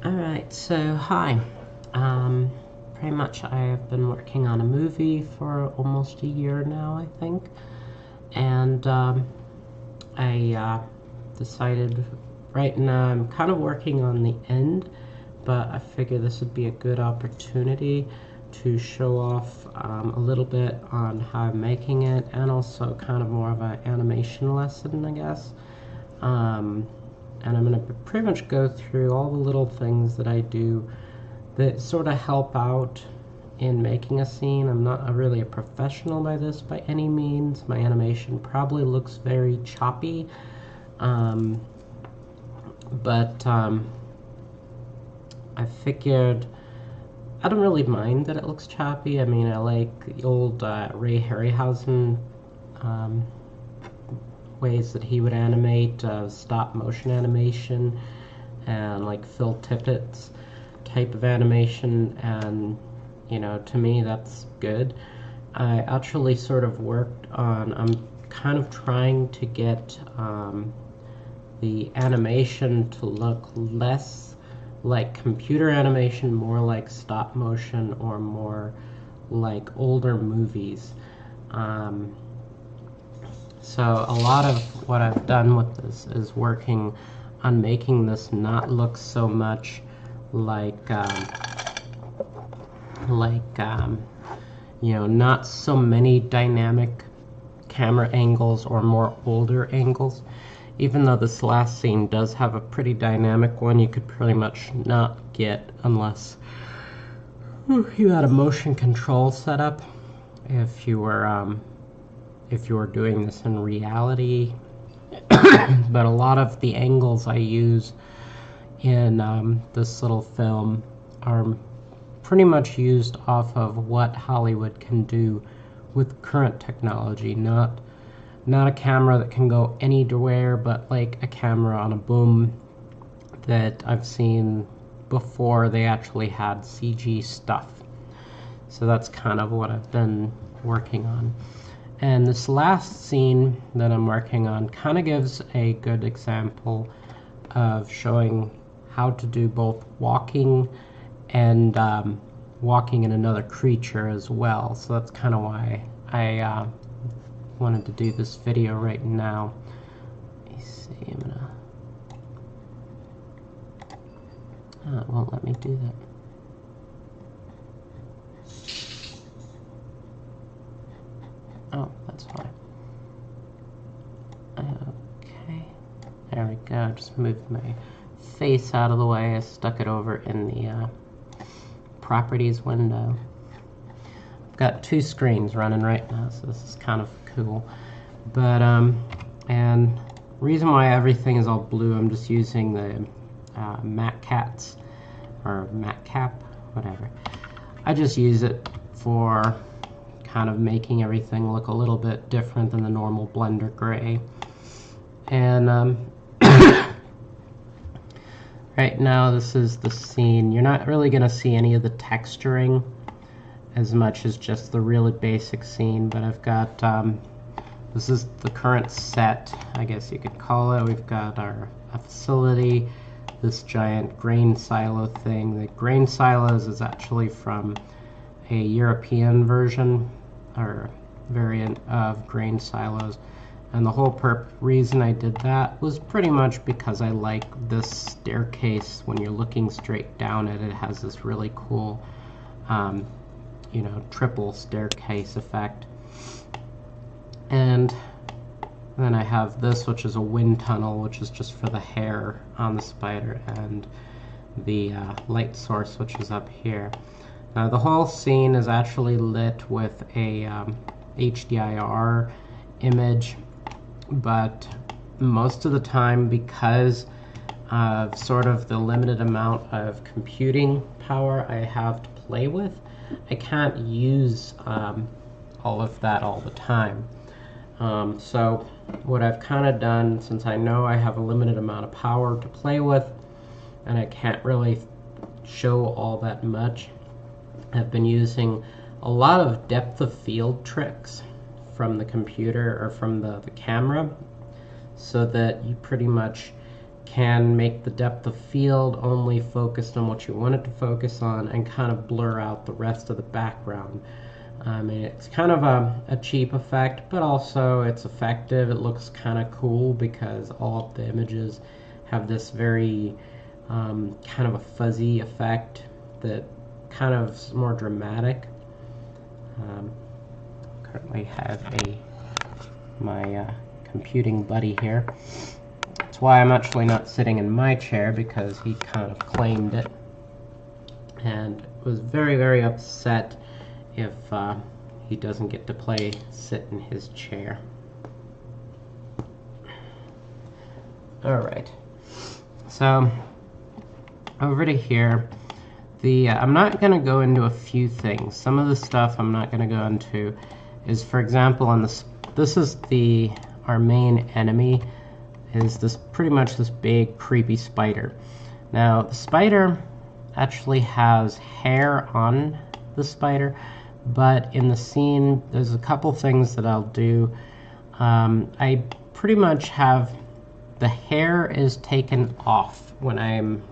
Alright, so hi. Pretty much I have been working on a movie for almost a year now, I think. And I decided right now I'm kind of working on the end, but I figure this would be a good opportunity to show off a little bit on how I'm making it, and also kind of more of an animation lesson, I guess. And I'm going to pretty much go through all the little things that I do that sort of help out in making a scene. I'm not really a professional by this by any means. My animation probably looks very choppy, but I figured I don't really mind that it looks choppy. I mean, I like the old Ray Harryhausen ways that he would animate, stop motion animation, and like Phil Tippett's type of animation, and to me that's good. I actually sort of worked on, I'm kind of trying to get the animation to look less like computer animation, more like stop motion, or more like older movies. So a lot of what I've done with this is working on making this not look so much like not so many dynamic camera angles or more older angles. Even though this last scene does have a pretty dynamic one, you could pretty much not get unless you had a motion control setup. If you were doing this in reality. But a lot of the angles I use in this little film are pretty much used off of what Hollywood can do with current technology, not a camera that can go anywhere, but like a camera on a boom that I've seen before they actually had CG stuff. So that's kind of what I've been working on. And this last scene that I'm working on kind of gives a good example of showing how to do both walking and walking in another creature as well. So that's kind of why I wanted to do this video right now. Let me see, it won't let me do that. Oh, that's fine. Okay. There we go. Just moved my face out of the way. I stuck it over in the properties window. I've got two screens running right now, so this is kind of cool. But, and reason why everything is all blue, I'm just using the matte cats, or matte cap, whatever. I just use it for kind of making everything look a little bit different than the normal Blender gray. And right now this is the scene. You're not really going to see any of the texturing as much as just the really basic scene, but I've got this is the current set, I guess you could call it. We've got a facility, this giant grain silo thing. The grain silos is actually from a European version or variant of grain silos, and the whole reason I did that was pretty much because I like this staircase. When you're looking straight down it, it has this really cool triple staircase effect. And then I have this, which is a wind tunnel, which is just for the hair on the spider, and the light source, which is up here. Now the whole scene is actually lit with a HDIR image, but most of the time, because of sort of the limited amount of computing power I have to play with, I can't use all of that all the time. So what I've kind of done, since I know I have a limited amount of power to play with and I can't really show all that much, I've been using a lot of depth of field tricks from the computer or from the camera, so that you pretty much can make the depth of field only focused on what you want it to focus on and kind of blur out the rest of the background. It's kind of a cheap effect, but also it's effective. It looks kind of cool because all of the images have this very kind of a fuzzy effect that kind of is more dramatic. Currently have my computing buddy here. That's why I'm actually not sitting in my chair, because he kind of claimed it and was very, very upset if he doesn't get to sit in his chair. Alright, so over to here, I'm not going to go into a few things. Some of the stuff I'm not going to go into is, for example, on this is our main enemy, is this pretty much this big creepy spider. Now the spider actually has hair on the spider, but in the scene there's a couple things that I'll do. I pretty much have the hair is taken off when I'm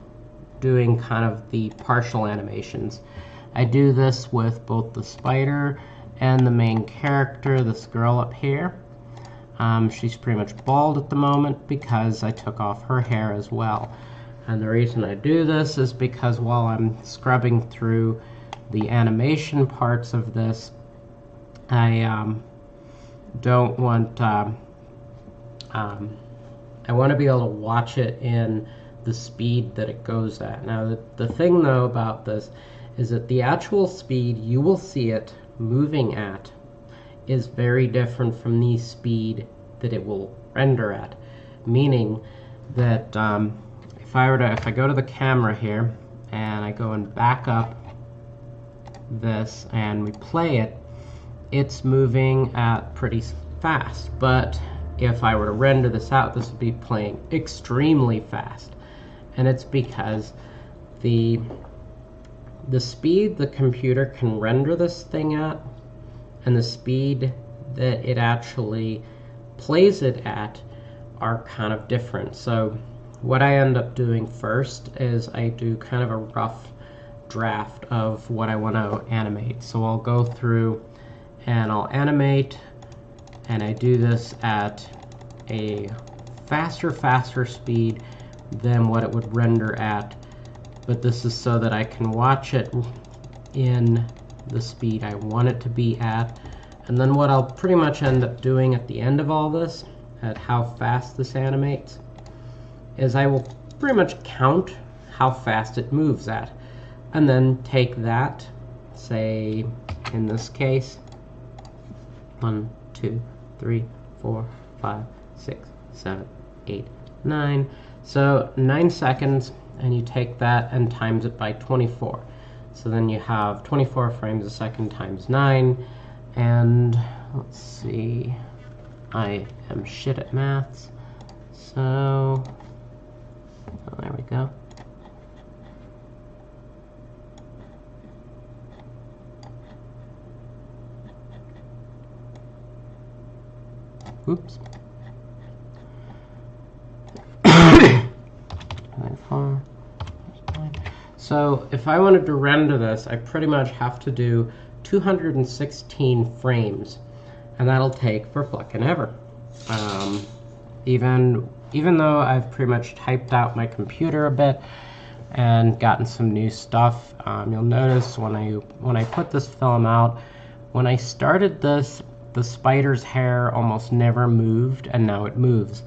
doing kind of the partial animations. I do this with both the spider and the main character, this girl up here. She's pretty much bald at the moment because I took off her hair as well. And the reason I do this is because while I'm scrubbing through the animation parts of this, I don't want I want to be able to watch it in the speed that it goes at. Now the thing though about this is that the actual speed you will see it moving at is very different from the speed that it will render at. Meaning that if I go to the camera here and I go and back up this and we play it, it's moving at pretty fast. But if I were to render this out, this would be playing extremely fast. And it's because the speed the computer can render this thing at and the speed that it actually plays it at are kind of different. So what I end up doing first is I do kind of a rough draft of what I want to animate. So I'll go through and I'll animate, and I do this at a faster speed than what it would render at, but this is so that I can watch it in the speed I want it to be at. And then what I'll pretty much end up doing at the end of all this, at how fast this animates, is I will pretty much count how fast it moves at, and then take that, say in this case 1, 2, 3, 4, 5, 6, 7, 8, 9. So 9 seconds, and you take that and times it by 24. So then you have 24 frames a second times 9, and let's see, I am shit at maths, so there we go. Oops. So if I wanted to render this, I pretty much have to do 216 frames, and that'll take for fucking ever. Even though I've pretty much typed out my computer a bit and gotten some new stuff, you'll notice when I put this film out, when I started this, the spider's hair almost never moved, and now it moves.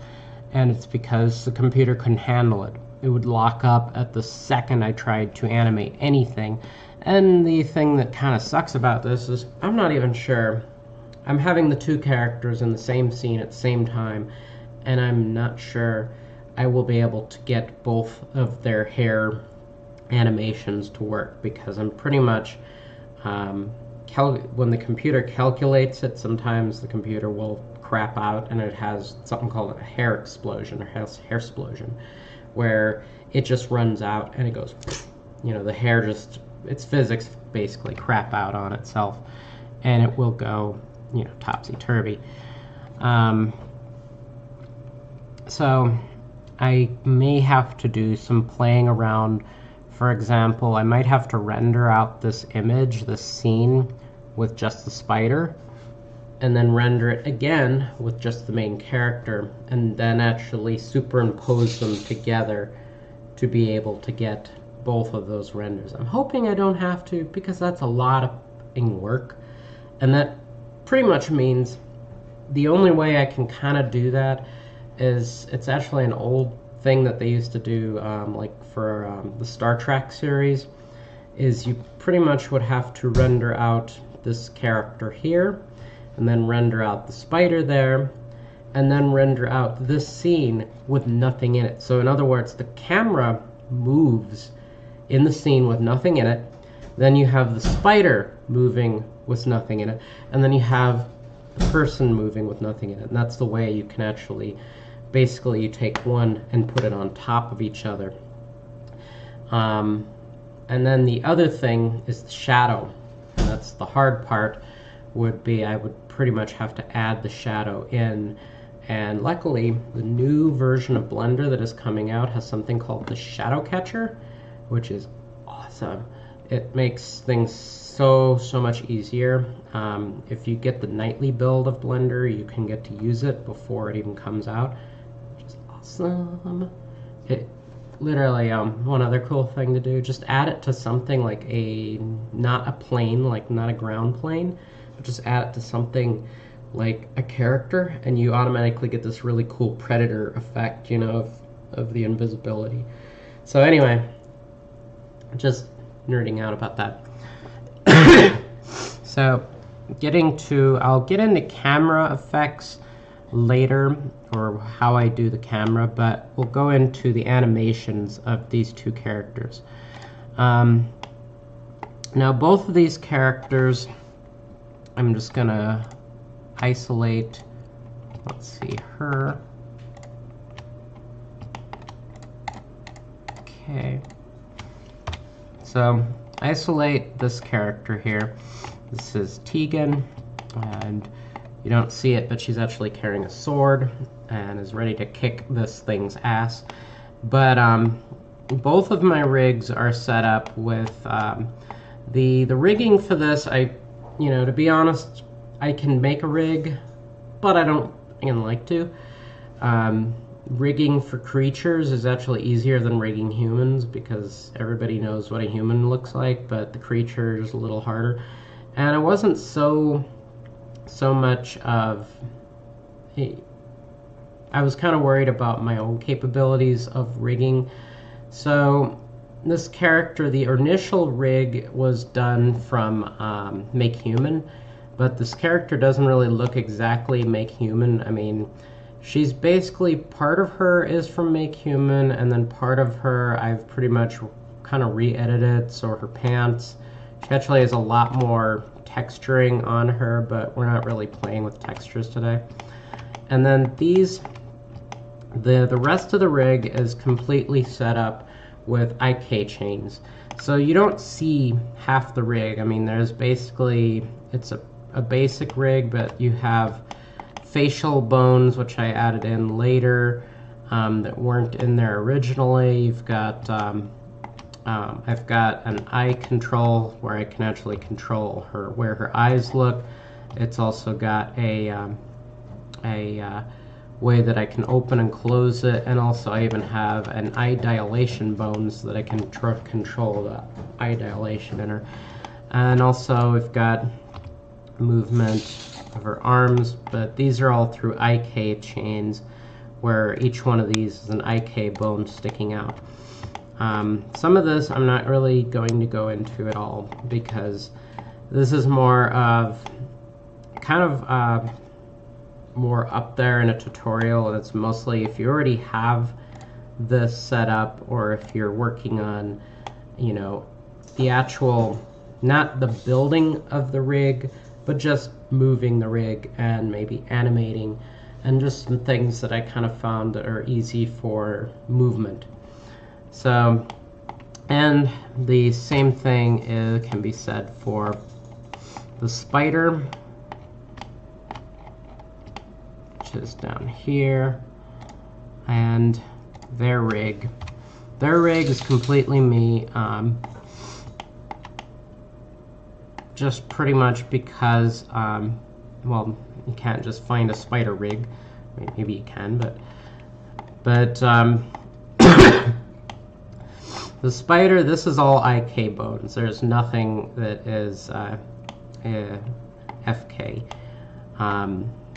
And it's because the computer couldn't handle it. It would lock up at the second I tried to animate anything. And the thing that kind of sucks about this is I'm not even sure. I'm having the two characters in the same scene at the same time, and I'm not sure I will be able to get both of their hair animations to work, because I'm pretty much when the computer calculates it, sometimes the computer will crap out and it has something called a hair explosion or hair explosion, where it just runs out and it goes, you know, the hair just, it's physics basically crap out on itself, and it will go, you know, topsy-turvy. So I may have to do some playing around. For example, I might have to render out this image, this scene, with just the spider, and then render it again with just the main character, and then actually superimpose them together to be able to get both of those renders. I'm hoping I don't have to, because that's a lot of work, and that pretty much means the only way I can kind of do that is, it's actually an old thing that they used to do, like for the Star Trek series, is you pretty much would have to render out this character here, and then render out the spider there, and then render out this scene with nothing in it. So in other words, the camera moves in the scene with nothing in it, then you have the spider moving with nothing in it, and then you have the person moving with nothing in it. And that's the way you can actually, basically you take one and put it on top of each other. And then the other thing is the shadow. And that's the hard part, would be I would pretty much have to add the shadow in. And luckily, the new version of Blender that is coming out has something called the Shadow Catcher, which is awesome. It makes things so much easier. If you get the nightly build of Blender, you can get to use it before it even comes out, which is awesome. It literally, one other cool thing to do, just add it to something like not a plane, like not a ground plane, but just add it to something like a character, and you automatically get this really cool predator effect, you know, of the invisibility. So anyway, just nerding out about that. So I'll get into camera effects later, or how I do the camera, but we'll go into the animations of these two characters. Now both of these characters, I'm just gonna isolate, let's see, her. Okay. So isolate this character here. This is Tegan, and you don't see it, but she's actually carrying a sword and is ready to kick this thing's ass. But both of my rigs are set up with the rigging for this. To be honest, I can make a rig, but I don't like to. Rigging for creatures is actually easier than rigging humans, because everybody knows what a human looks like, but the creature is a little harder. And it wasn't so much of... I was kind of worried about my own capabilities of rigging. So this character, the initial rig was done from Make Human, but this character doesn't really look exactly Make Human. I mean, she's basically, part of her is from Make Human, and then part of her I've pretty much kind of re-edited. So her pants, she actually has a lot more texturing on her, but we're not really playing with textures today. And then the rest of the rig is completely set up with IK chains. So you don't see half the rig. I mean, there's basically, it's a basic rig, but you have facial bones, which I added in later, that weren't in there originally. You've got, I've got an eye control where I can actually control where her eyes look. It's also got a way that I can open and close it, and also I even have an eye dilation bone so that I can control the eye dilation in her. And also we've got movement of her arms, but these are all through IK chains, where each one of these is an IK bone sticking out. Some of this I'm not really going to go into at all, because this is more of kind of more up there in a tutorial, and it's mostly if you already have this set up, or if you're working on, the actual, not the building of the rig, but just moving the rig and maybe animating, and just some things that I kind of found that are easy for movement. So, and the same thing can be said for the spider, which is down here, and their rig. Their rig is completely me, just pretty much because, well, you can't just find a spider rig. I mean, maybe you can, but the spider, this is all IK bones. There's nothing that is FK.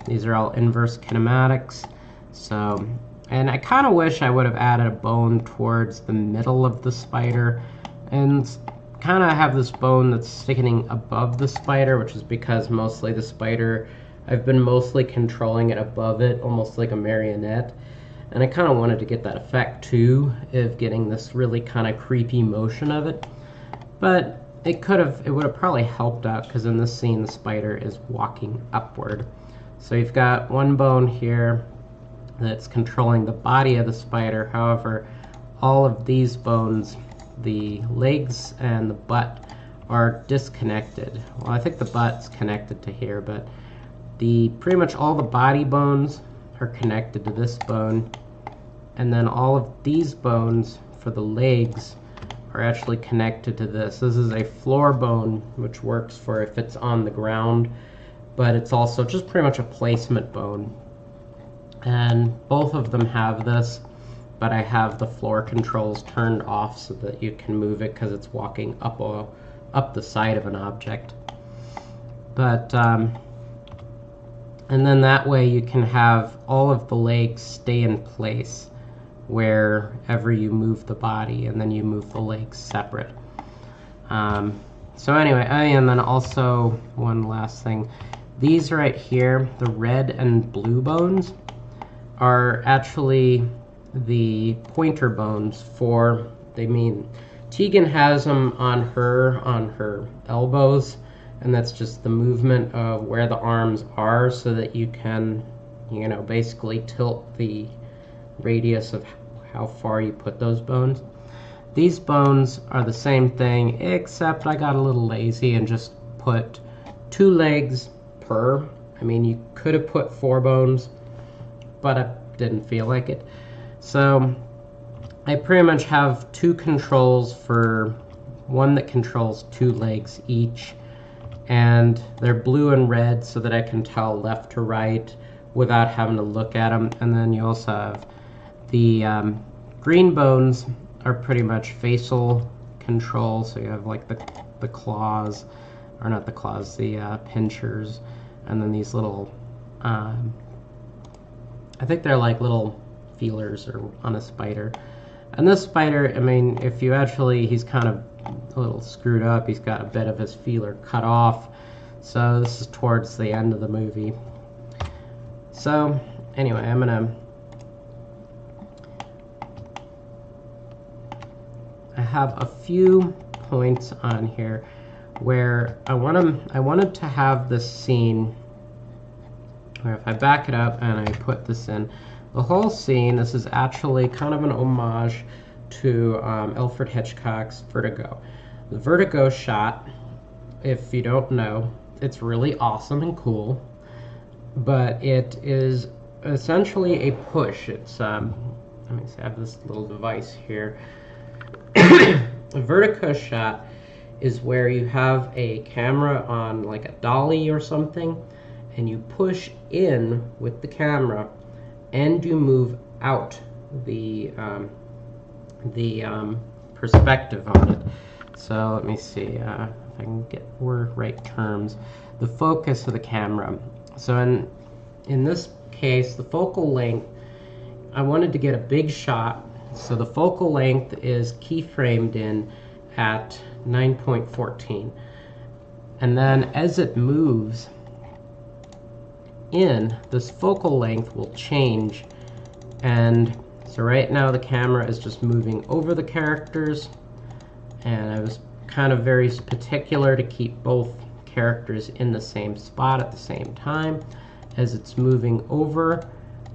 These are all inverse kinematics. So, and I kind of wish I would have added a bone towards the middle of the spider and kind of have this bone that's sticking above the spider, which is because mostly the spider, I've been mostly controlling it above it, almost like a marionette. And I kind of wanted to get that effect too, of getting this really kind of creepy motion of it. But it would have probably helped out, because in this scene the spider is walking upward. So you've got one bone here that's controlling the body of the spider. However, all of these bones, the legs and the butt, are disconnected. Well, I think the butt's connected to here, but pretty much all the body bones are connected to this bone, and then all of these bones for the legs are actually connected to this. This is a floor bone, which works for if it's on the ground, but it's also just pretty much a placement bone. And both of them have this, but I have the floor controls turned off so that you can move it because it's walking up the side of an object. But and then that way you can have all of the legs stay in place wherever you move the body, and then you move the legs separate. So anyway, and then also one last thing. These right here, the red and blue bones, are actually the pointer bones for, Tegan has them on her elbows, and that's just the movement of where the arms are so that you can, basically tilt the radius of how far you put those bones. These bones are the same thing, except I got a little lazy and just put 2 legs per. You could have put 4 bones, but I didn't feel like it. So I pretty much have 2 controls, for one that controls 2 legs each, and they're blue and red so that I can tell left to right without having to look at them. And then you also have the green bones are pretty much facial control, so you have like the claws, or not the claws, the pinchers, and then these little, I think they're like little feelers on a spider. And this spider, if you actually, he's kind of a little screwed up. He's got a bit of his feeler cut off. So this is towards the end of the movie. So anyway, I have a few points on here where I wanted to have this scene where if I back it up and I put this in, the whole scene, this is actually kind of an homage to Alfred Hitchcock's Vertigo. The Vertigo shot, if you don't know, it's really awesome and cool, but it is essentially a push. It's, let me see, I have this little device here. A Vertigo shot is where you have a camera on like a dolly or something, and you push in with the camera and you move out the perspective on it. So let me see if I can get right terms. The focus of the camera. So in this case, the focal length, I wanted to get a big shot. So the focal length is keyframed in at 9.14. And then as it moves in, this focal length will change. And so right now the camera is just moving over the characters, and I was kind of very particular to keep both characters in the same spot at the same time. As it's moving over,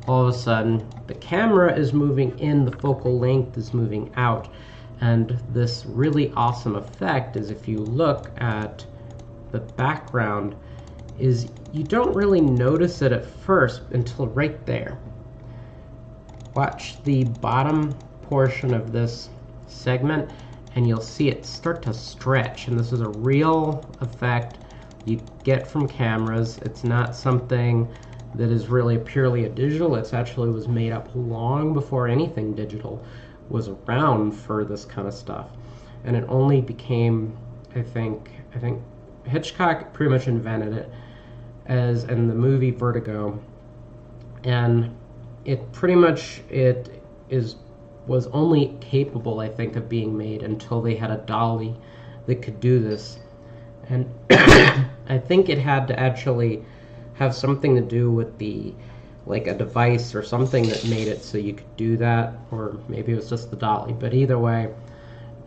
all of a sudden the camera is moving in, the focal length is moving out. And this really awesome effect is, if you look at the background, is you don't really notice it at first until right there. watch the bottom portion of this segment and you'll see it start to stretch, and this is a real effect you get from cameras. It's not something that is really purely a digital. It's actually was made up long before anything digital was around for this kind of stuff, and it only became, I think Hitchcock pretty much invented it as in the movie Vertigo, and it pretty much was only capable, I think, of being made until they had a dolly that could do this. And I think it had to actually have something to do with like a device or something that made it so you could do that, or maybe it was just the dolly. But either way,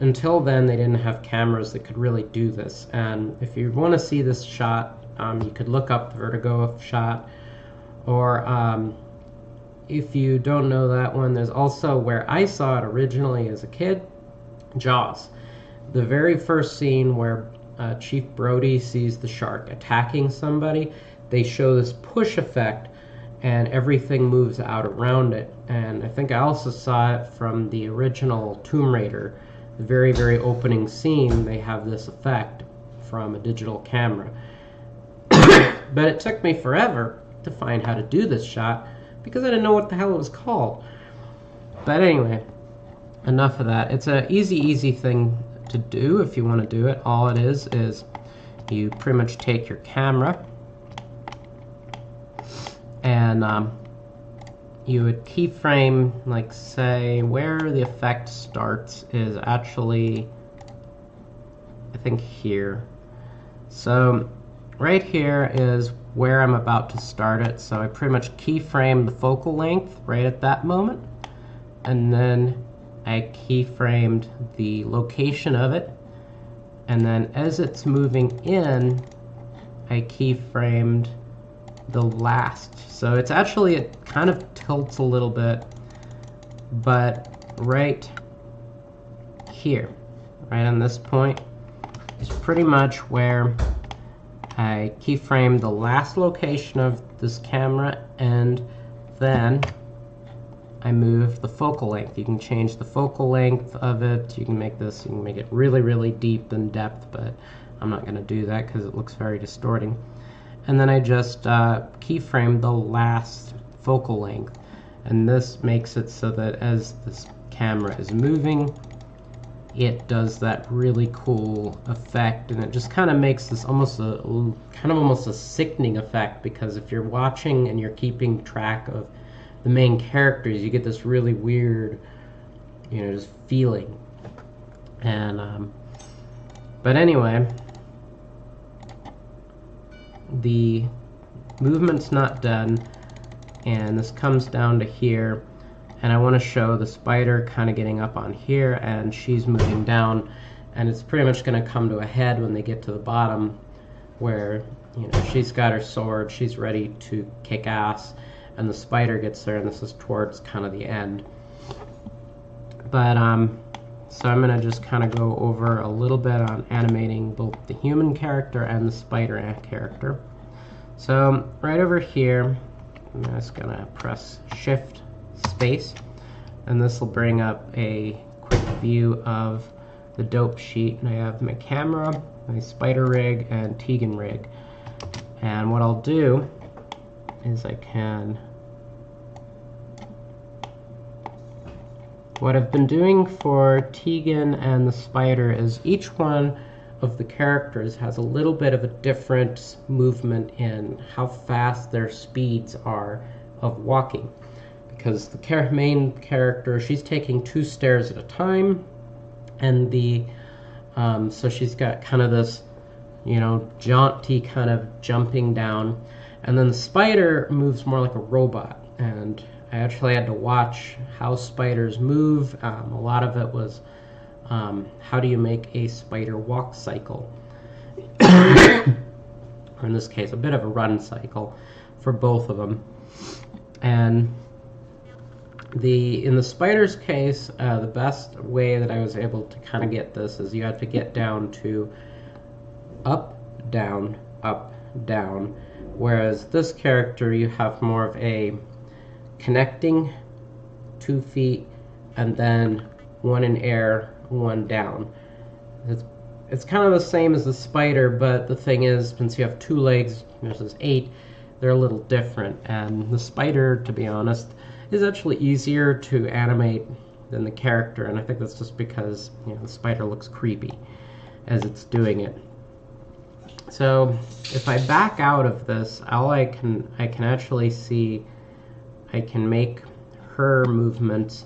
until then they didn't have cameras that could really do this. And if you want to see this shot, you could look up Vertigo shot, or if you don't know that one, there's also where I saw it originally as a kid, Jaws. The very first scene where Chief Brody sees the shark attacking somebody, they show this push effect and everything moves out around it. And I think I also saw it from the original Tomb Raider. The very, very opening scene, they have this effect from a digital camera. But it took me forever to find how to do this shot because I didn't know what the hell it was called. But anyway, enough of that. It's an easy thing to do if you want to do it. All it is you pretty much take your camera and you would keyframe, like, say where the effect starts is actually, I think, here. So right here is where I'm about to start it, so I pretty much keyframe the focal length right at that moment, and then I keyframed the location of it, and then as it's moving in, I keyframed the last. So it's actually, it kind of tilts a little bit, but right here, right on this point, is pretty much where I keyframe the last location of this camera, and then I move the focal length. You can change the focal length of it. You can make this, you can make it really, really deep in depth, but I'm not going to do that because it looks very distorting. And then I just keyframe the last focal length, and this makes it so that as this camera is moving, it does that really cool effect, and it just kind of makes this almost a sickening effect, because if you're watching and you're keeping track of the main characters, you get this really weird, just feeling. And but anyway, the movement's not done, and this comes down to here, and I want to show the spider kind of getting up on here, and she's moving down, and it's pretty much going to come to a head when they get to the bottom, where she's got her sword, she's ready to kick ass, and the spider gets there, and this is towards kind of the end. But so I'm going to just kind of go over a little bit on animating both the human character and the spider character. So right over here, I'm just going to press Shift Space, and this will bring up a quick view of the dope sheet. And I have my camera, my spider rig, and Tegan rig. And what I'll do is what I've been doing for Tegan and the spider is each one of the characters has a little bit of a different movement in how fast their speeds are of walking. Because the main character, she's taking 2 stairs at a time, and so she's got kind of this, jaunty kind of jumping down, and then the spider moves more like a robot. And I actually had to watch how spiders move. A lot of it was how do you make a spider walk cycle, or in this case, a bit of a run cycle for both of them. And in the spider's case, the best way that I was able to kind of get this is you have to get down to up, down, whereas this character, you have more of a connecting 2 feet, and then 1 in air, 1 down. It's kind of the same as the spider, but the thing is, since you have 2 legs versus 8, they're a little different. And the spider, to be honest, is actually easier to animate than the character, and I think that's just because, you know, the spider looks creepy as it's doing it. So if I back out of this, I can actually see I can make her movements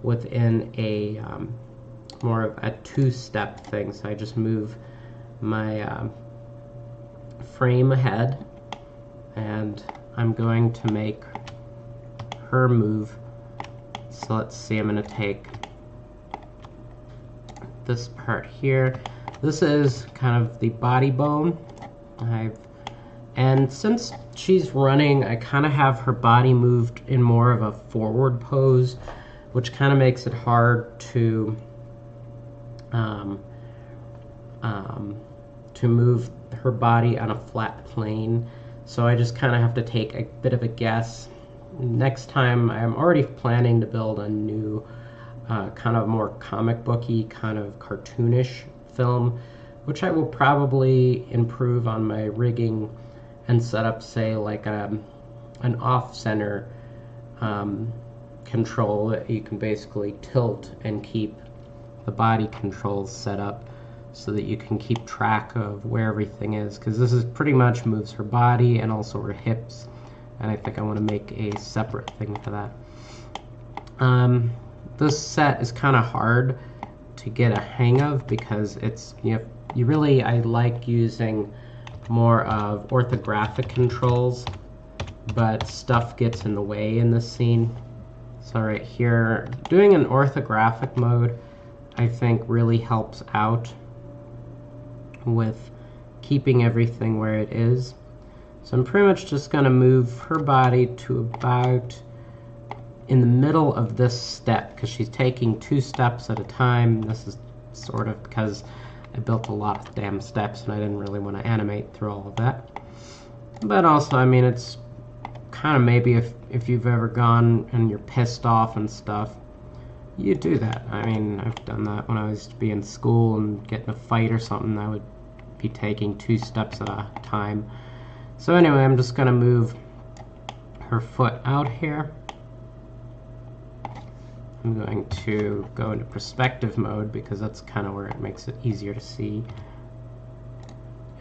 within a more of a 2-step thing. So I just move my frame ahead, and I'm going to make her move. So let's see, I'm going to take this part here. This is kind of the body bone. And since she's running, I kind of have her body moved in more of a forward pose, which kind of makes it hard to move her body on a flat plane. So I just kind of have to take a bit of a guess. Next time, I'm already planning to build a new kind of more comic booky, kind of cartoonish film, which I will probably improve on my rigging and set up, say, like an off-center control that you can basically tilt and keep the body controls set up so that you can keep track of where everything is, because this is pretty much moves her body and also her hips, and I think I want to make a separate thing for that. This set is kind of hard to get a hang of because it's I like using more of orthographic controls, but stuff gets in the way in this scene. So right here, doing an orthographic mode I think really helps out with keeping everything where it is. So I'm pretty much just going to move her body to about in the middle of this step, because she's taking 2 steps at a time. This is sort of because I built a lot of damn steps and I didn't really want to animate through all of that. But also, I mean, it's kind of maybe if you've ever gone and you're pissed off and stuff, you do that. I mean, I've done that when I used to be in school and get in a fight or something. I would be taking 2 steps at a time. So anyway, I'm just going to move her foot out here. I'm going to go into perspective mode because that's kind of where it makes it easier to see.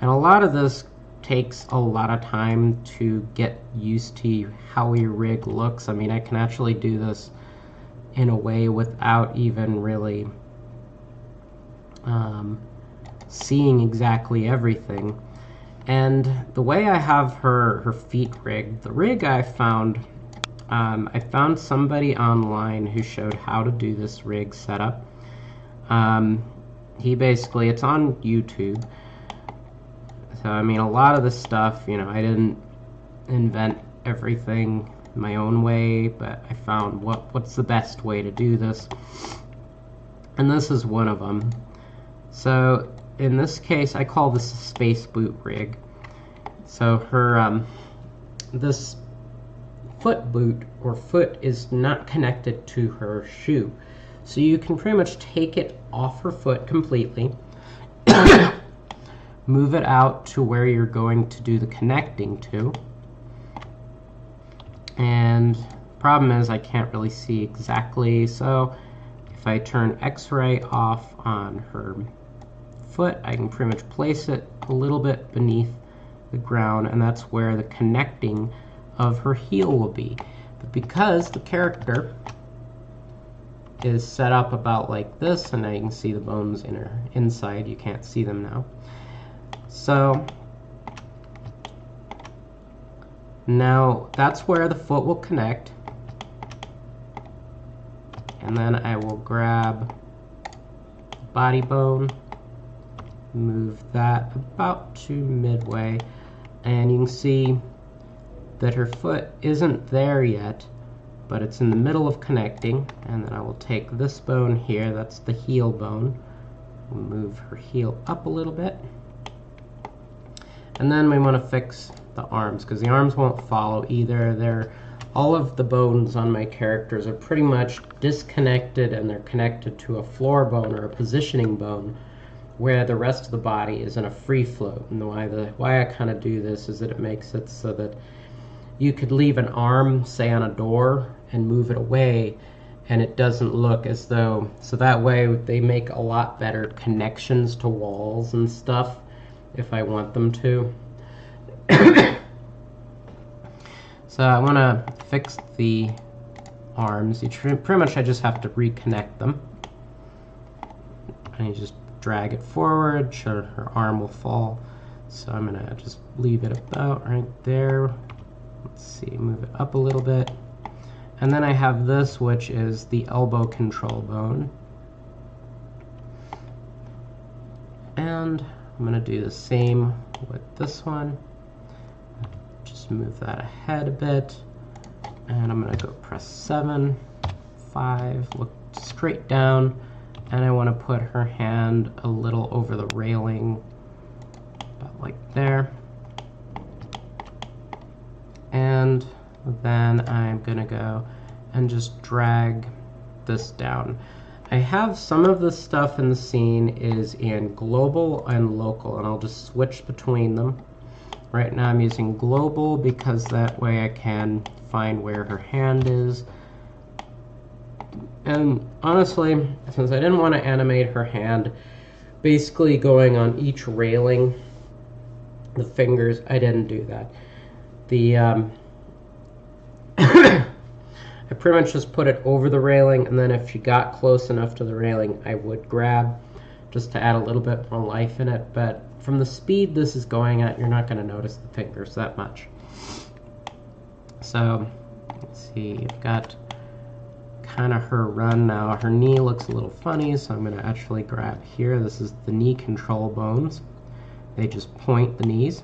And a lot of this takes a lot of time to get used to how your rig looks. I mean, I can actually do this in a way without even really seeing exactly everything. And the way I have her feet rigged, the rig I found somebody online who showed how to do this rig setup. It's on YouTube. So I mean, a lot of this stuff, you know, I didn't invent everything my own way, but I found what's the best way to do this, and this is one of them. So in this case, I call this a space boot rig. So her this foot boot or foot is not connected to her shoe, so you can pretty much take it off her foot completely, move it out to where you're going to do the connecting to. And problem is I can't really see exactly, so if I turn X-ray off on her foot, I can pretty much place it a little bit beneath the ground, and that's where the connecting of her heel will be. But because the character is set up about like this, and now you can see the bones in her inside, you can't see them now. So now that's where the foot will connect, and then I will grab the body bone, move that about to midway, and you can see that her foot isn't there yet, but it's in the middle of connecting. And then I will take this bone here, that's the heel bone, move her heel up a little bit, and then we want to fix the arms, because the arms won't follow either. They're all of the bones on my characters are pretty much disconnected, and they're connected to a floor bone or a positioning bone, where the rest of the body is in a free float. And why I kind of do this is that it makes it so that you could leave an arm, say, on a door and move it away, and it doesn't look as though, so that way they make a lot better connections to walls and stuff if I want them to. So I want to fix the arms. Pretty much I just have to reconnect them. And you just drag it forward, so her arm will fall. So I'm going to just leave it about right there. Let's see, move it up a little bit. And then I have this, which is the elbow control bone. And I'm going to do the same with this one. Just move that ahead a bit. And I'm going to go press 7, 5, look straight down. And I want to put her hand a little over the railing, about like there. And then I'm going to go and just drag this down. I have some of the stuff in the scene is in global and local, and I'll just switch between them. Right now I'm using global because that way I can find where her hand is. And honestly, since I didn't want to animate her hand basically going on each railing, the fingers, I didn't do that. I pretty much just put it over the railing, and then if she got close enough to the railing, I would grab just to add a little bit more life in it. But from the speed this is going at, you're not going to notice the fingers that much. So let's see, you've got kind of her run now. Her knee looks a little funny, so I'm going to actually grab here. This is the knee control bones. They just point the knees.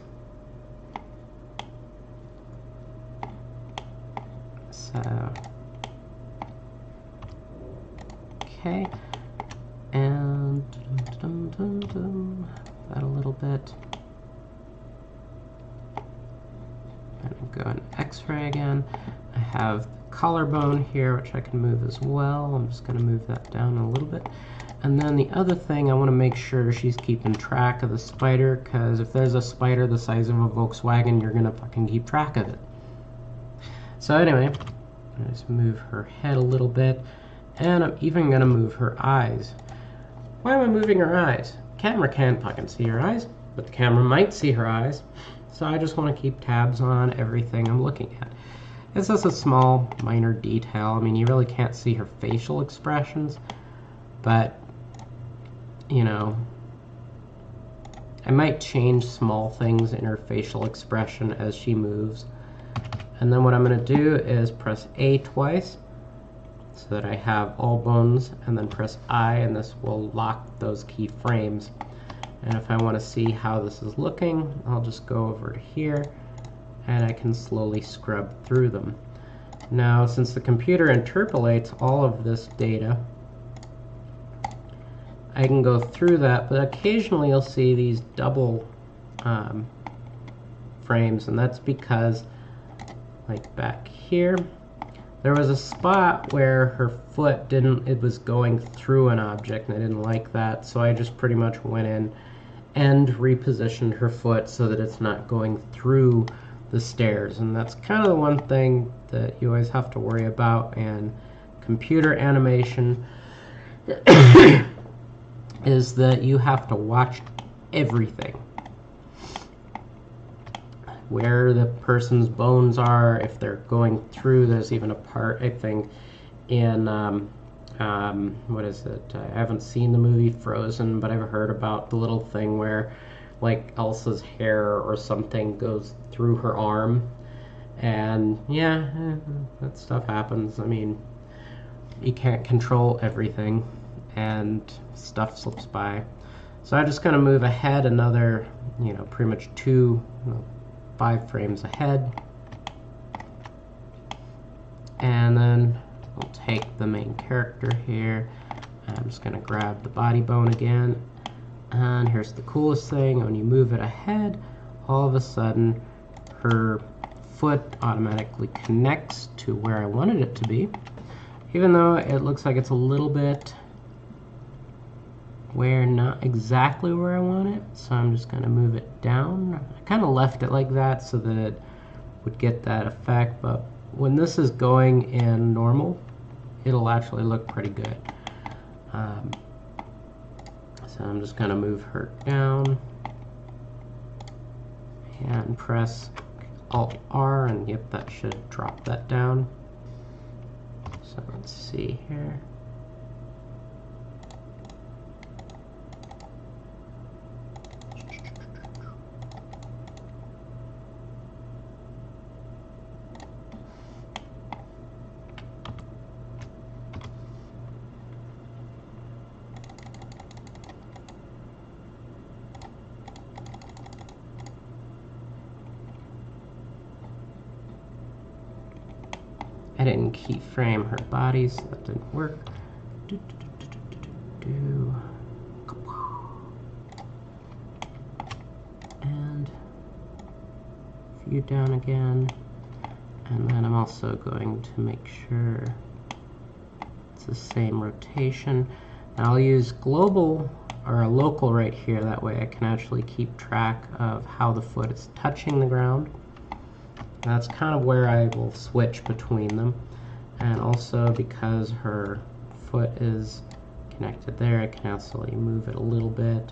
So, okay, and that a little bit. And go in X-ray again. I have the collarbone here, which I can move as well. I'm just going to move that down a little bit. And then the other thing, I want to make sure she's keeping track of the spider, because if there's a spider the size of a Volkswagen, you're going to fucking keep track of it. So anyway, I just move her head a little bit, and I'm even going to move her eyes. Why am I moving her eyes? Camera can't fucking see her eyes, but the camera might see her eyes. So I just want to keep tabs on everything I'm looking at. It's just a small, minor detail. I mean, you really can't see her facial expressions, but, you know, I might change small things in her facial expression as she moves. And then what I'm going to do is press A twice so that I have all bones, and then press I, and this will lock those key frames. And if I want to see how this is looking, I'll just go over to here, and I can slowly scrub through them. Now, since the computer interpolates all of this data, I can go through that, but occasionally you'll see these double frames, and that's because, like back here, there was a spot where her foot it was going through an object, and I didn't like that, so I just pretty much went in and repositioned her foot so that it's not going through the stairs. And that's kind of the one thing that you always have to worry about in computer animation is that you have to watch everything. Where the person's bones are, if they're going through. There's even a part, I think, in what is it? I haven't seen the movie Frozen, but I've heard about the little thing where, like, Elsa's hair or something goes through her arm. And yeah, that stuff happens. I mean, you can't control everything, and stuff slips by. So I'm just going to move ahead another, you know, pretty much 5 frames ahead. And then we'll take the main character here. I'm just going to grab the body bone again. And here's the coolest thing. When you move it ahead, all of a sudden her foot automatically connects to where I wanted it to be, even though it looks like it's a little bit not exactly where I want it. So I'm just going to move it down. I kind of left it like that so that it would get that effect, but when this is going in normal, it'll actually look pretty good. So I'm just going to move her down and press Alt-R, and yep, that should drop that down. So let's see here. I didn't keyframe her body, so that didn't work. And view down again. And then I'm also going to make sure it's the same rotation. And I'll use global or a local right here. That way I can actually keep track of how the foot is touching the ground. That's kind of where I will switch between them. And also because her foot is connected there, I can actually move it a little bit.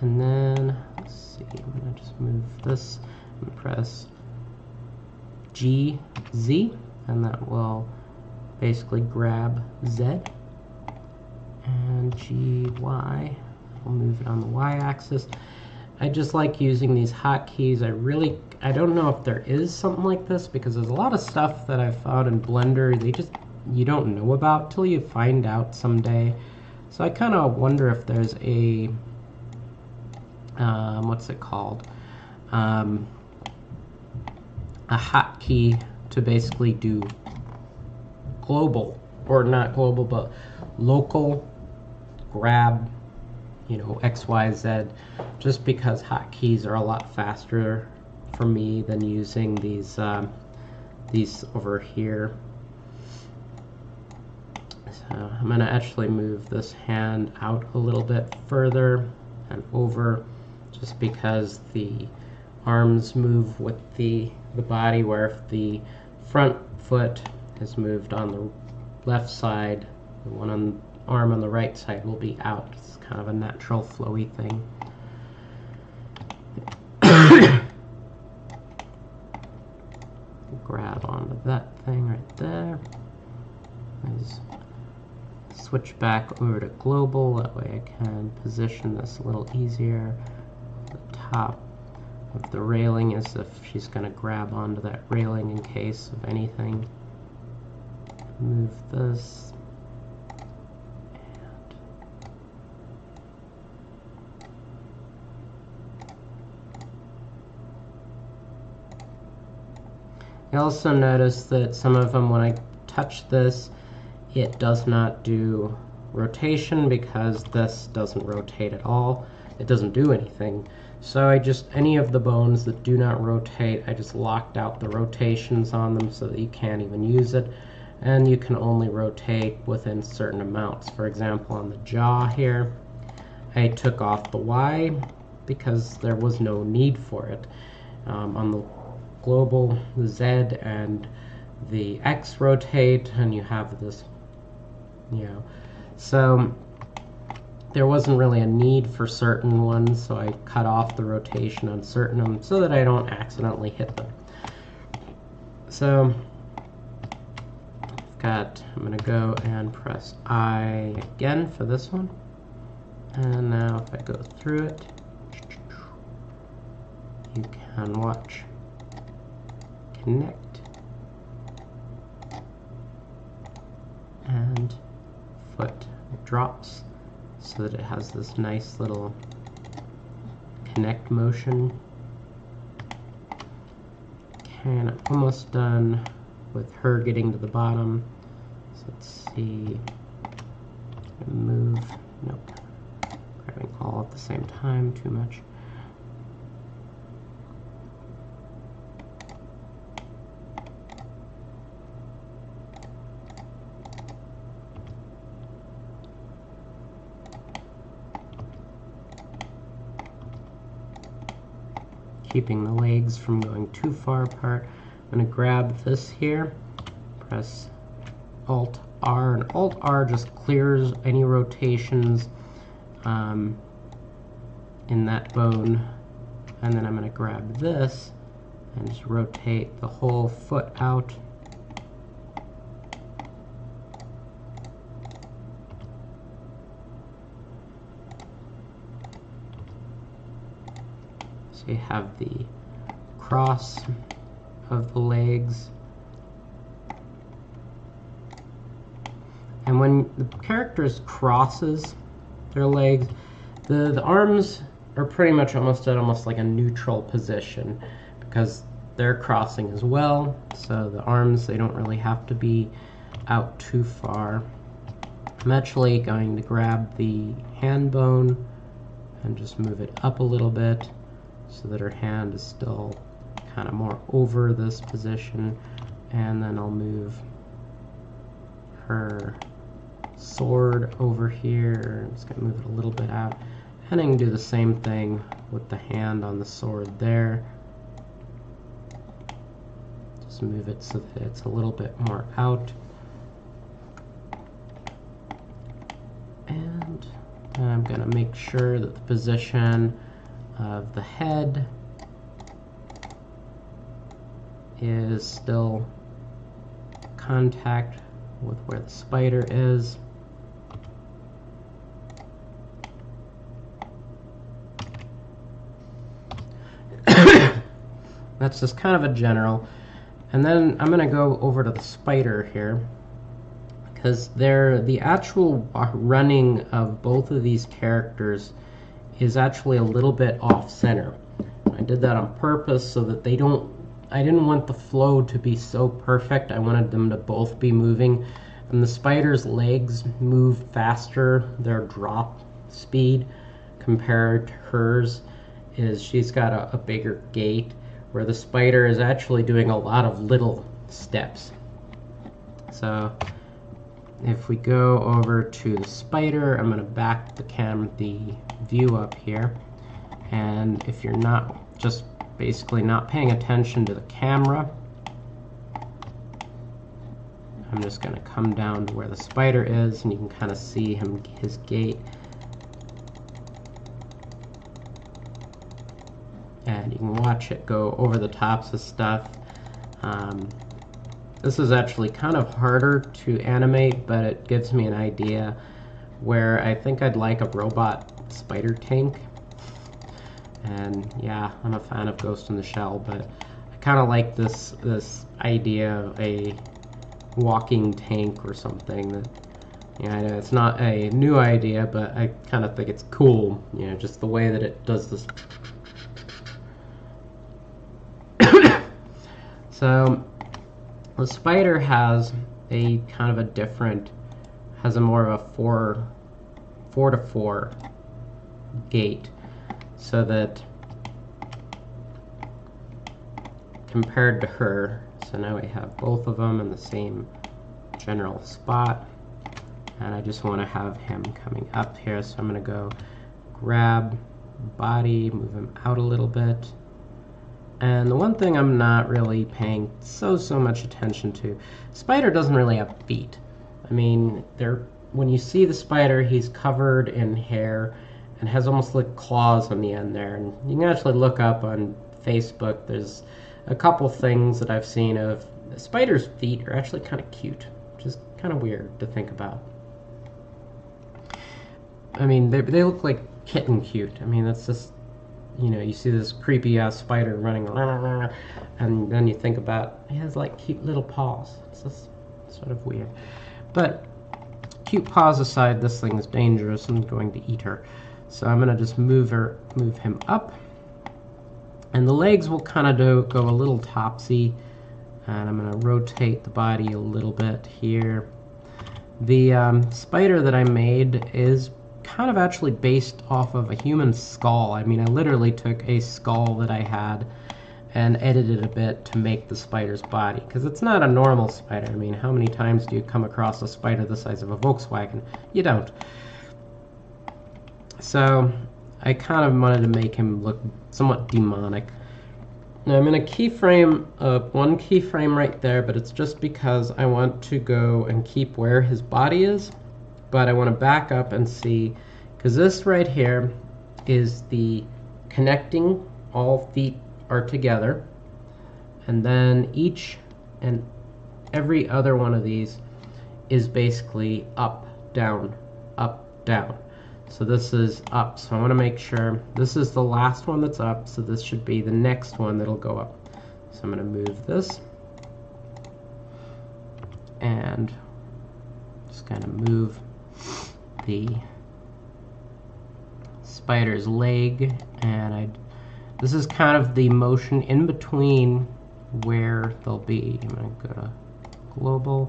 And then, let's see, I'm going to just move this and press G, Z, and that will basically grab Z. And G, Y, I'll move it on the Y axis. I just like using these hotkeys. I don't know if there is something like this, because there's a lot of stuff that I've found in Blender you don't know about till you find out someday. So I kind of wonder if there's a what's it called? A hotkey to basically do global, or not global, but local grab, you know, X, Y, Z, just because hotkeys are a lot faster for me than using these over here. So I'm going to actually move this hand out a little bit further and over, just because the arms move with the body, where if the front foot is moved on the left side, the one arm on the right side will be out. It's kind of a natural flowy thing. Grab onto that thing right there. Just switch back over to global, that way I can position this a little easier. The top of the railing is if she's going to grab onto that railing in case of anything. Move this. You also notice that some of them, when I touch this, it does not do rotation, because this doesn't rotate at all. It doesn't do anything. So any of the bones that do not rotate, I just locked out the rotations on them so that you can't even use it. And you can only rotate within certain amounts. For example, on the jaw here, I took off the Y because there was no need for it. On the global, the Z and the X rotate, and you have this, you know, so there wasn't really a need for certain ones, so I cut off the rotation on certain of them so that I don't accidentally hit them. So I'm going to go and press I again for this one, and now if I go through it, you can watch connect and foot drops so that it has this nice little connect motion. Okay, and I'm almost done with her getting to the bottom. So let's see, move, nope, grabbing all at the same time, too much. Keeping the legs from going too far apart. I'm going to grab this here, press Alt R, and Alt R just clears any rotations in that bone. And then I'm going to grab this and just rotate the whole foot out. So you have the cross of the legs. And when the characters crosses their legs, the arms are pretty much almost at like a neutral position because they're crossing as well. So the arms, they don't really have to be out too far. I'm actually going to grab the hand bone and just move it up a little bit so that her hand is still kind of more over this position, and then I'll move her sword over here. I'm just going to move it a little bit out, and I can do the same thing with the hand on the sword there. Just move it so that it's a little bit more out. And then I'm going to make sure that the position of the head is still contact with where the spider is. That's just kind of a general. And then I'm going to go over to the spider here, because the actual running of both of these characters is actually a little bit off center. I did that on purpose so that I didn't want the flow to be so perfect. I wanted them to both be moving. And the spider's legs move faster, their drop speed compared to hers is she's got a bigger gait, where the spider is actually doing a lot of little steps. So if we go over to the spider, I'm going to back the view up here, and if you're not just basically not paying attention to the camera, I'm just going to come down to where the spider is, and you can kind of see his gait, and you can watch it go over the tops of stuff. This is actually kind of harder to animate, but it gives me an idea where I think I'd like a robot spider tank. And yeah, I'm a fan of Ghost in the Shell, but I kind of like this idea of a walking tank or something. That, yeah, I know it's not a new idea, but I kind of think it's cool. You know, just the way that it does this. So the spider has a kind of a different, has a more of a 4-to-4 gait, so that compared to her, so now we have both of them in the same general spot, and I just want to have him coming up here, so I'm going to go grab body, move him out a little bit. And the one thing I'm not really paying so much attention to, spider doesn't really have feet. I mean, when you see the spider, he's covered in hair and has almost like claws on the end there. And you can actually look up on Facebook, there's a couple things that I've seen of the spider's feet are actually kind of cute, which is kind of weird to think about. I mean, they look like kitten cute. I mean, that's just, you know, you see this creepy ass spider running, and then you think about, he has like cute little paws. It's just sort of weird. But cute paws aside, this thing is dangerous and going to eat her. So I'm gonna just move him up, and the legs will kind of go a little topsy And I'm going to rotate the body a little bit here. The spider that I made is kind of actually based off of a human skull. I mean, I literally took a skull that I had and edited a bit to make the spider's body, because it's not a normal spider. I mean, how many times do you come across a spider the size of a Volkswagen? You don't. So I kind of wanted to make him look somewhat demonic. Now I'm going to keyframe one keyframe right there, but it's just because I want to go and keep where his body is, but I want to back up and see, because this right here is the connecting, all feet are together, and then each and every other one of these is basically up, down, up, down. So this is up, so I want to make sure this is the last one that's up, so this should be the next one that'll go up. So I'm going to move this and just kind of move the spider's leg, and this is kind of the motion in between where they'll be. I'm going to go to global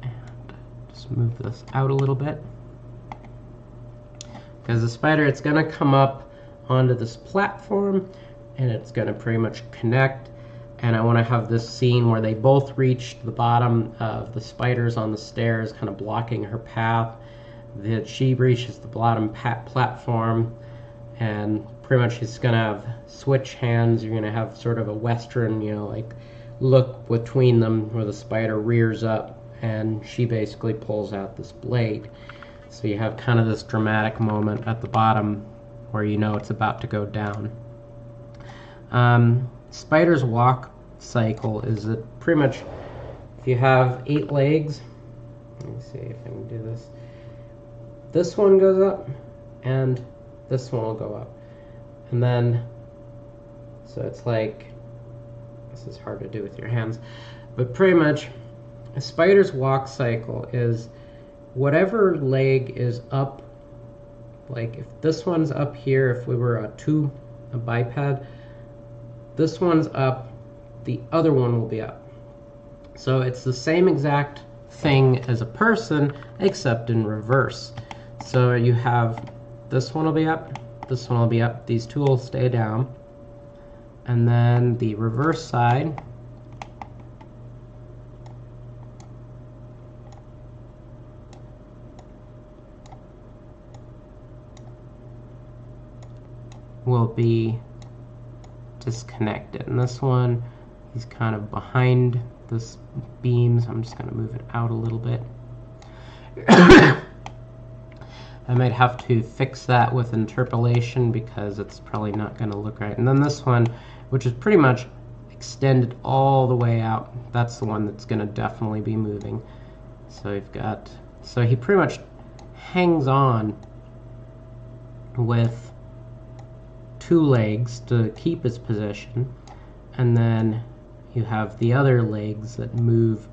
and just move this out a little bit. Because the spider, it's going to come up onto this platform and it's going to pretty much connect. And I want to have this scene where they both reach the bottom of the spider's on the stairs, kind of blocking her path. That she reaches the bottom platform, and pretty much she's going to have switch hands. You're going to have sort of a Western, like look between them where the spider rears up and she basically pulls out this blade. So you have kind of this dramatic moment at the bottom where you know it's about to go down. Spider's walk cycle is that pretty much if you have 8 legs, let me see if I can do this. This one goes up and this one will go up. And then, so it's like, this is hard to do with your hands, but pretty much a spider's walk cycle is whatever leg is up, like if this one's up here, if we were a biped, this one's up, the other one will be up. So it's the same exact thing as a person, except in reverse. So you have, this one will be up, this one will be up, these two will stay down, and then the reverse side will be disconnected. And this one, he's kind of behind this beam, so I'm just going to move it out a little bit. I might have to fix that with interpolation because it's probably not going to look right. And then this one, which is pretty much extended all the way out, that's the one that's going to definitely be moving. So we've got, so he pretty much hangs on with 2 legs to keep his position, and then you have the other legs that move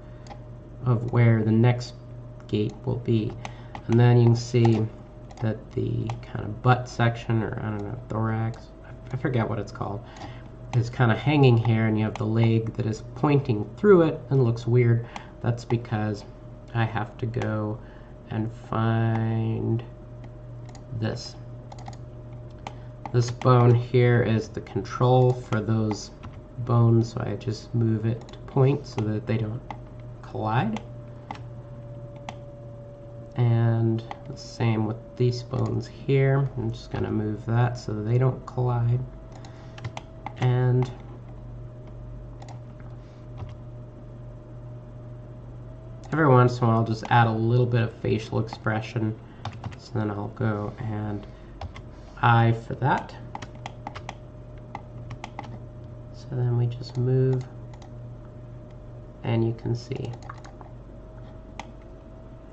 of where the next gate will be. And then you can see that the kind of butt section, or I don't know, thorax, I forget what it's called, is kind of hanging here, and you have the leg that is pointing through it and looks weird. That's because I have to go and find this. This bone here is the control for those bones, so I just move it to point so that they don't collide. And the same with these bones here. I'm just going to move that so that they don't collide. And every once in a while I'll just add a little bit of facial expression. So then I'll go and eye for that. So then we just move, and you can see.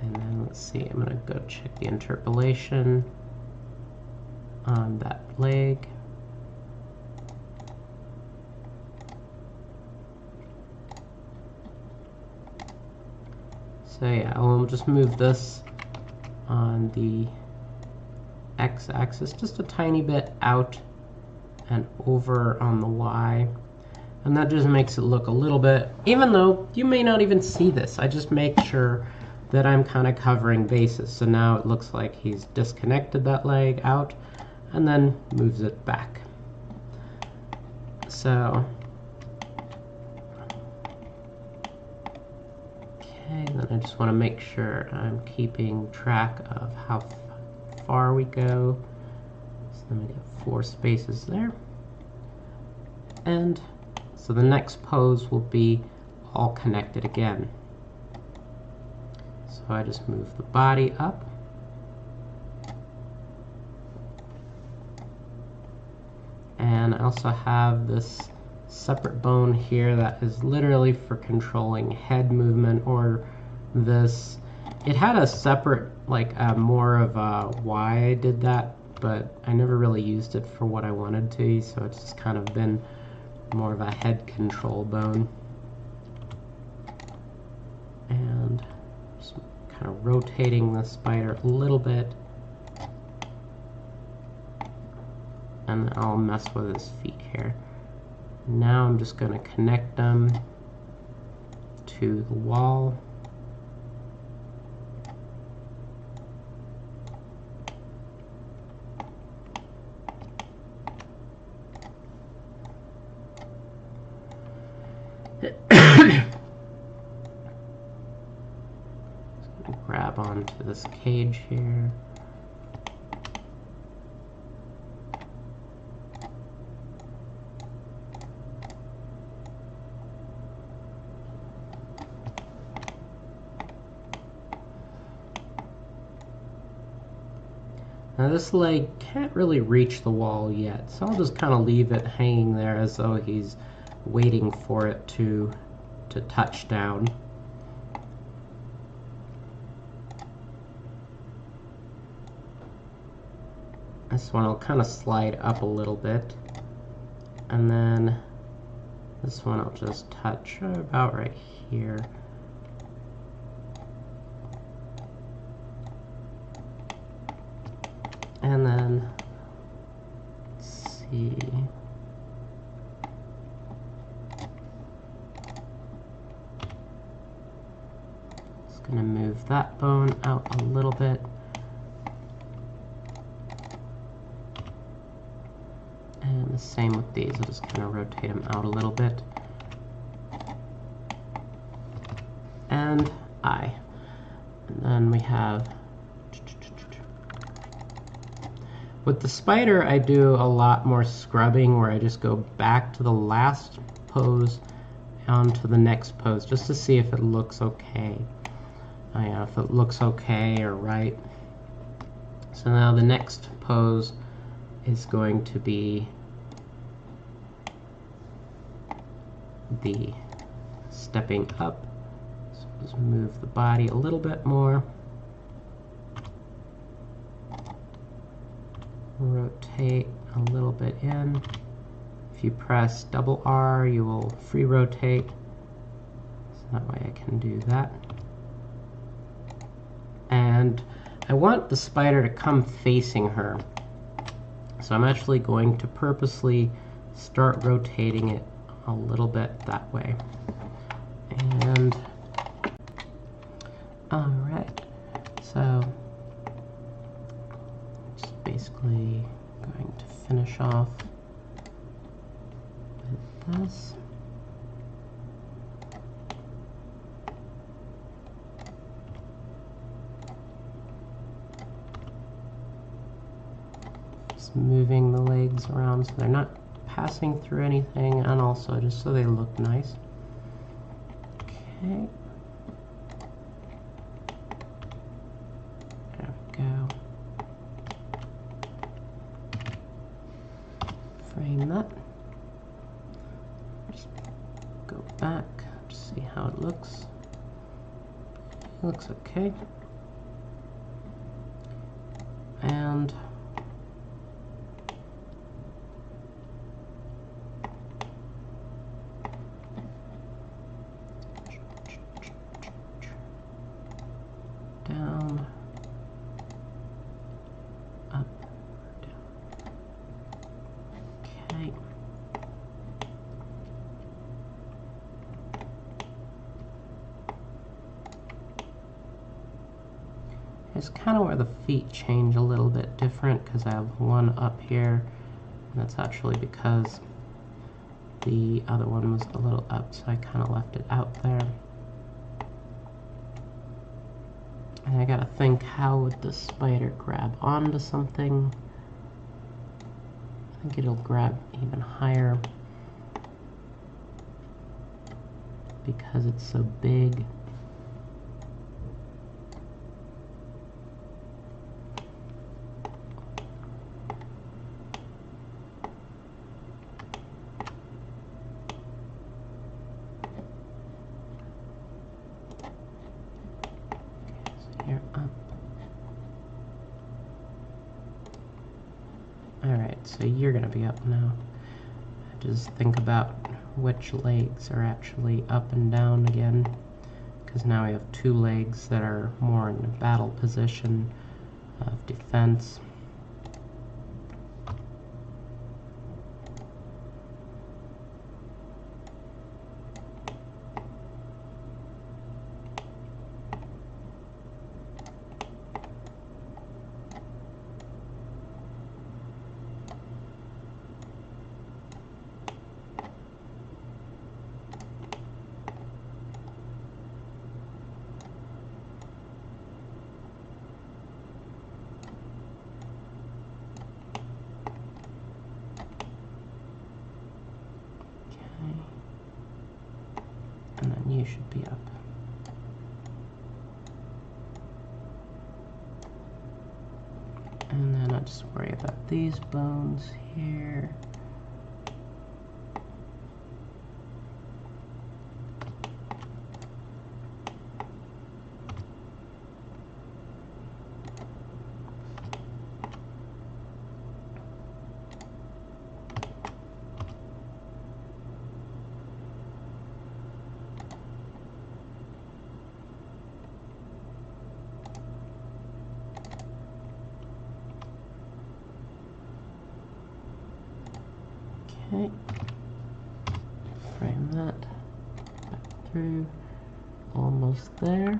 And then let's see, I'm going to go check the interpolation on that leg. So yeah, we'll just move this on the x-axis just a tiny bit out and over on the y. And that just makes it look a little bit, even though you may not even see this, I just make sure that I'm kind of covering bases. So now it looks like he's disconnected that leg out and then moves it back. So, okay, then I just want to make sure I'm keeping track of how far we go. So then we get 4 spaces there. And so the next pose will be all connected again. So I just move the body up. And I also have this separate bone here that is literally for controlling head movement, or this. It had a separate, like more of a why I did that, but I never really used it for what I wanted to, so it's just kind of been more of a head control bone. And just kind of rotating the spider a little bit. And I'll mess with his feet here. Now I'm just going to connect them to the wall. Grab onto this cage here. Now this leg can't really reach the wall yet, so I'll just kind of leave it hanging there as though he's waiting for it to touch down. This one will kind of slide up a little bit, and then this one I'll just touch about right here. And then, let's see. Just gonna move that bone out a little bit. And the same with these, I'll just kind of rotate them out a little bit. And eye. And then we have, with the spider, I do a lot more scrubbing, where I just go back to the last pose onto the next pose just to see if it looks okay. If it looks okay or right. So now the next pose is going to be the stepping up. So just move the body a little bit more. Rotate a little bit in. If you press double R, you will free rotate. So that way I can do that. And I want the spider to come facing her. So I'm actually going to purposely start rotating it a little bit that way. And all right, so just basically going to finish off with this. Just moving the legs around so they're not passing through anything, and also just so they look nice. Okay. There we go. Frame that. Just go back to see how it looks. It looks okay. And down, up, down. Okay. is kind of where the feet change a little bit different, because I have one up here, and that's actually because the other one was a little up, so I kind of left it out there. And I gotta think, how would the spider grab onto something? I think it'll grab even higher because it's so big. Here up. Alright, so you're gonna be up now. Just think about which legs are actually up and down again, because now we have two legs that are more in a battle position of defense. And then you should be up. And then I just worry about these bones here. Okay, frame that back through, almost there.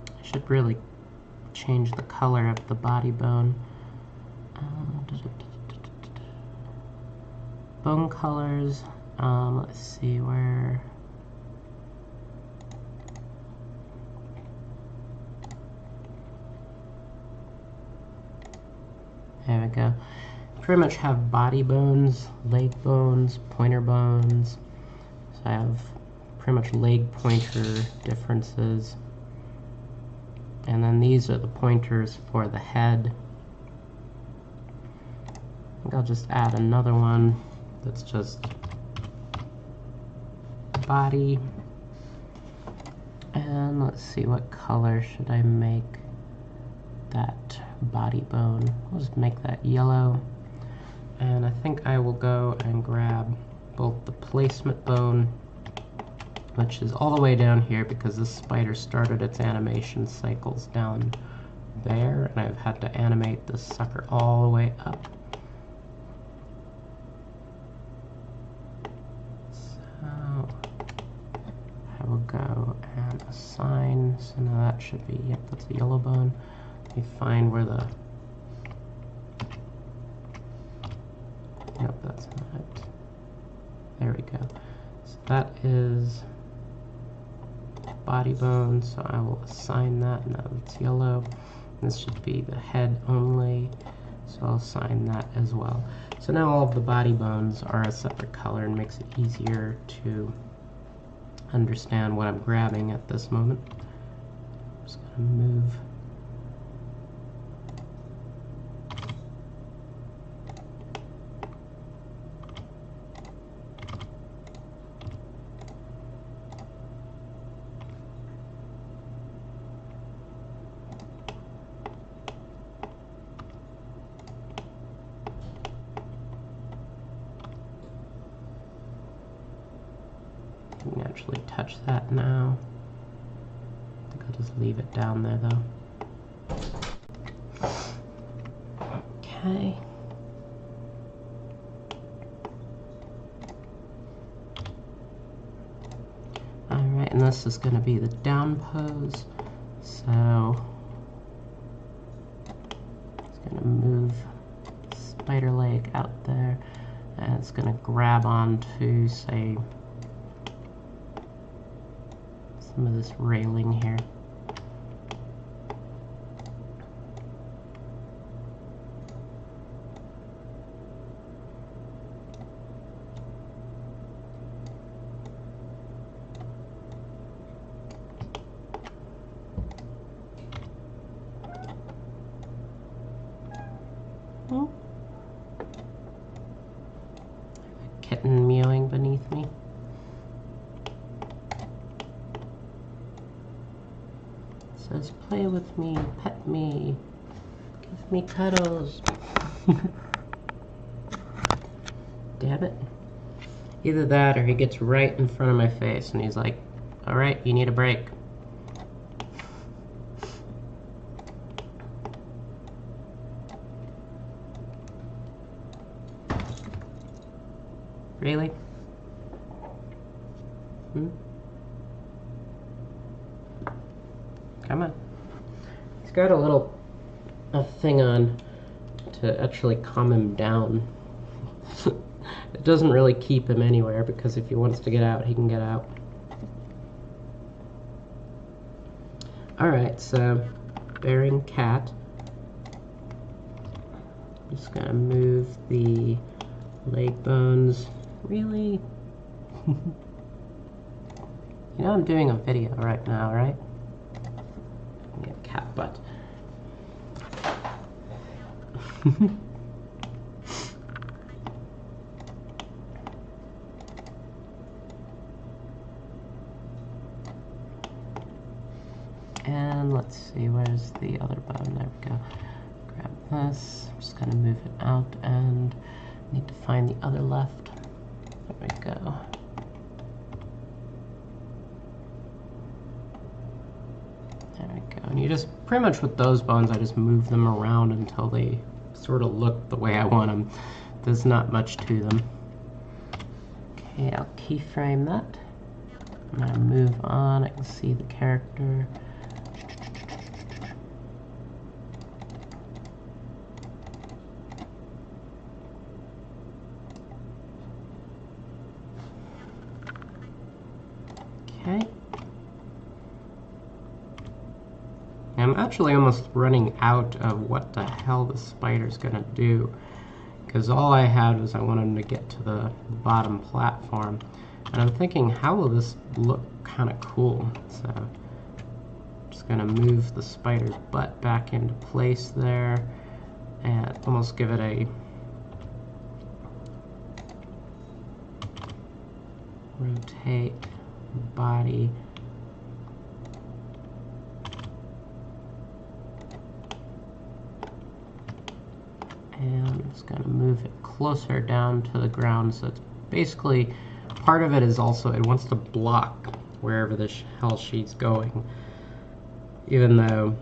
I should really change the color of the body bone. Bone colors. Let's see where. There we go. Pretty much have body bones, leg bones, pointer bones. So I have pretty much leg pointer differences. And then these are the pointers for the head. I think I'll just add another one that's just body. And let's see, what color should I make that body bone? I'll just make that yellow. And I think I will go and grab both the placement bone, which is all the way down here because this spider started its animation cycles down there, and I've had to animate this sucker all the way up. We'll go and assign, so now that should be, yep, that's a yellow bone. Let me find where the, nope, that's not it. There we go. So that is body bone, so I will assign that, now it's yellow. This should be the head only, so I'll assign that as well. So now all of the body bones are a separate color and makes it easier to understand what I'm grabbing at this moment. I'm just going to move. I can actually touch that now. I think I'll just leave it down there though. Okay. Alright, and this is going to be the down pose. So it's going to move the spider leg out there, and it's going to grab onto, say, some of this railing here. Kitten mewing beneath me. It says, play with me, pet me, give me cuddles. Damn it. Either that or he gets right in front of my face and he's like, alright, you need a break. Really? Come on. He's got a thing on to actually calm him down. It doesn't really keep him anywhere because if he wants to get out, he can get out. Alright, so bearing cat. Just gonna move the leg bones. Really? You know I'm doing a video right now, right? Yeah, cat butt. And let's see, where's the other bone? There we go. Grab this. I'm just gonna move it out and need to find the other left. There we go. There we go. And you just, pretty much with those bones, I just move them around until they sort of look the way I want them. There's not much to them. Okay, I'll keyframe that. I'm gonna move on. I can see the character. Okay. I'm actually almost running out of what the hell the spider's gonna do, because all I had was I wanted him to get to the bottom platform, and I'm thinking, how will this look kind of cool? So I'm just gonna move the spider's butt back into place there and almost give it a rotate body. And I'm just going to move it closer down to the ground, so it's basically, part of it is also, it wants to block wherever the hell she's going. Even though,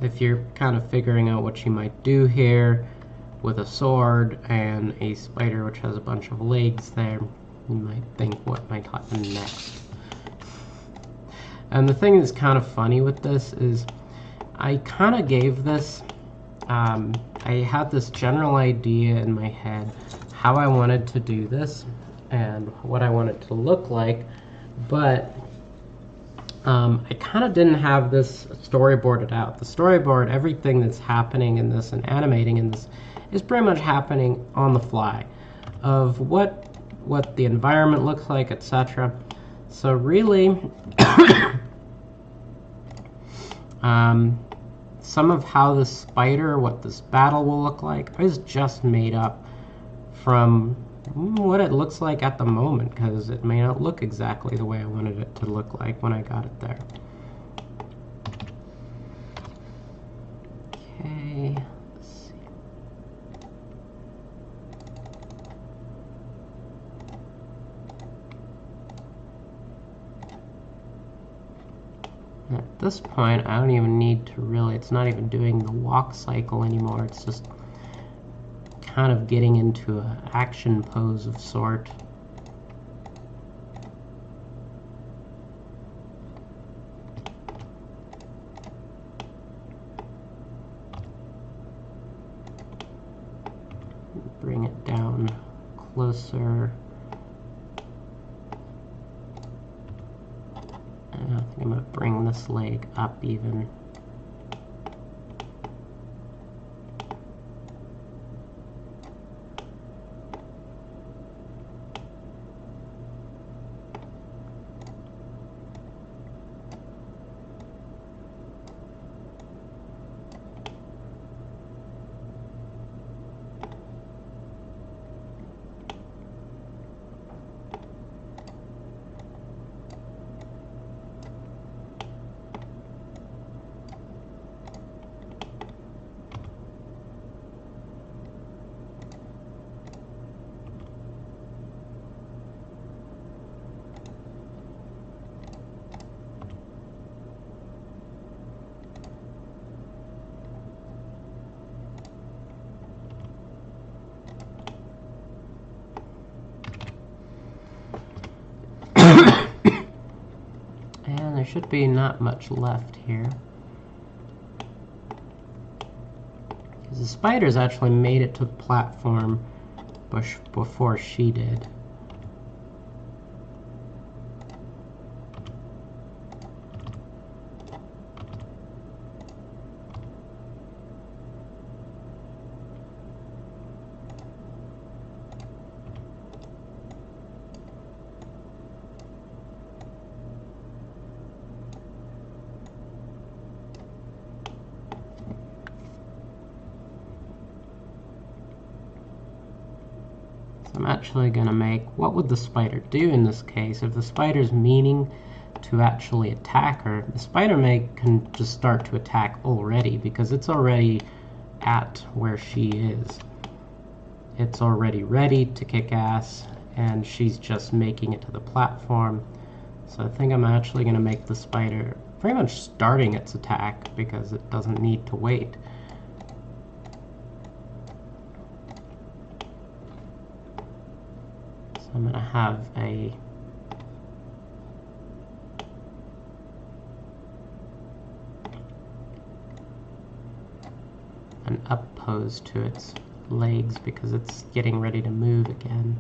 if you're kind of figuring out what you might do here with a sword and a spider which has a bunch of legs there, you might think what might happen next. And the thing that's kind of funny with this is I kind of gave this, I had this general idea in my head how I wanted to do this and what I wanted to look like, but I kind of didn't have this storyboarded out. The storyboard, everything that's happening in this and animating in this is pretty much happening on the fly of what the environment looks like, etc. So really, some of how this spider, what this battle will look like, is just made up from what it looks like at the moment, because it may not look exactly the way I wanted it to look like when I got it there. Okay, let's see. And at this point, I don't even need to really, it's not even doing the walk cycle anymore. It's just kind of getting into an action pose of sort. Bring it down closer. And I think I'm going to bring this leg up even. And there should be not much left here, because the spiders actually made it to the platform before she did. I'm actually going to make, what would the spider do in this case? If the spider's meaning to actually attack her, the spider can just start to attack already, because it's already at where she is. It's already ready to kick ass, and she's just making it to the platform. So I think I'm actually going to make the spider pretty much starting its attack, because it doesn't need to wait. I'm going to have an up pose to its legs, because it's getting ready to move again.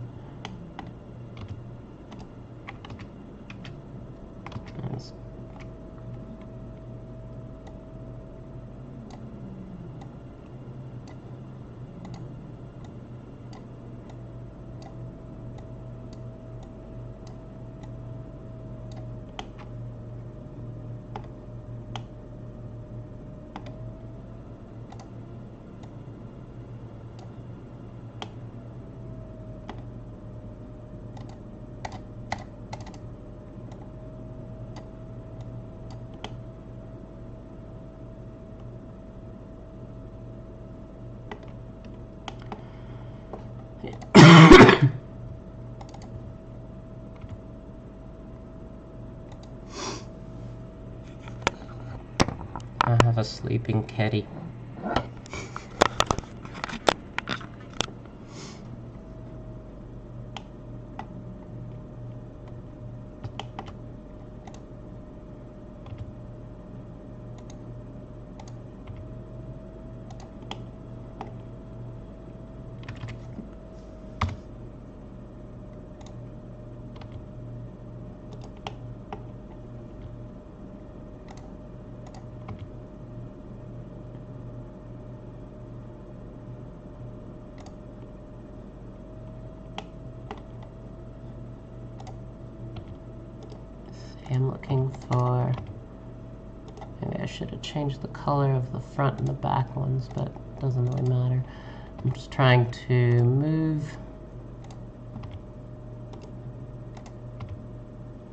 I have a sleeping kitty. I'm looking for, maybe I should have changed the color of the front and the back ones, but it doesn't really matter. I'm just trying to move.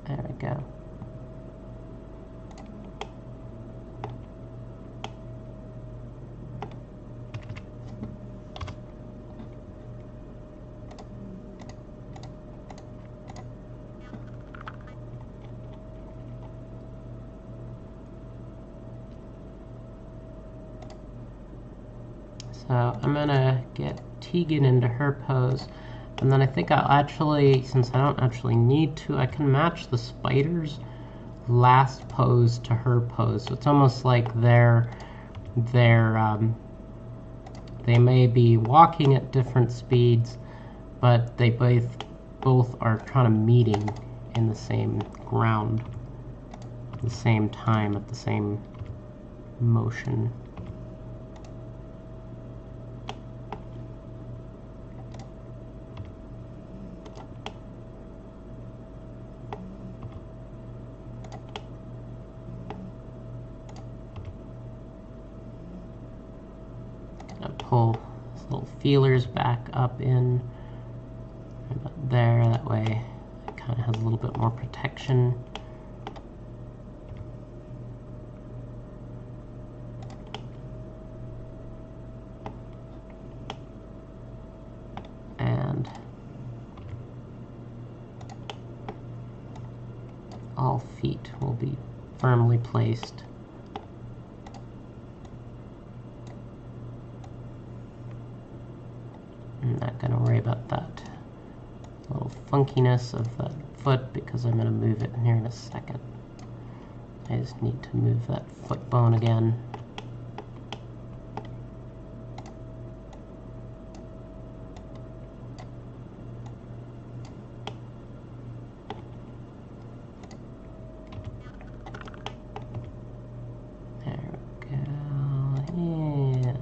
There we go. So I'm gonna get Tegan into her pose, and then I think I'll actually, since I don't actually need to, I can match the spider's last pose to her pose. So it's almost like they may be walking at different speeds, but they both are kind of meeting in the same ground at the same time, at the same motion. Gonna pull these little feelers back up in about there, that way it kind of has a little bit more protection. And all feet will be firmly placed. I'm not going to worry about that little funkiness of that foot because I'm going to move it here in a second. I just need to move that foot bone again. There we go. Yeah.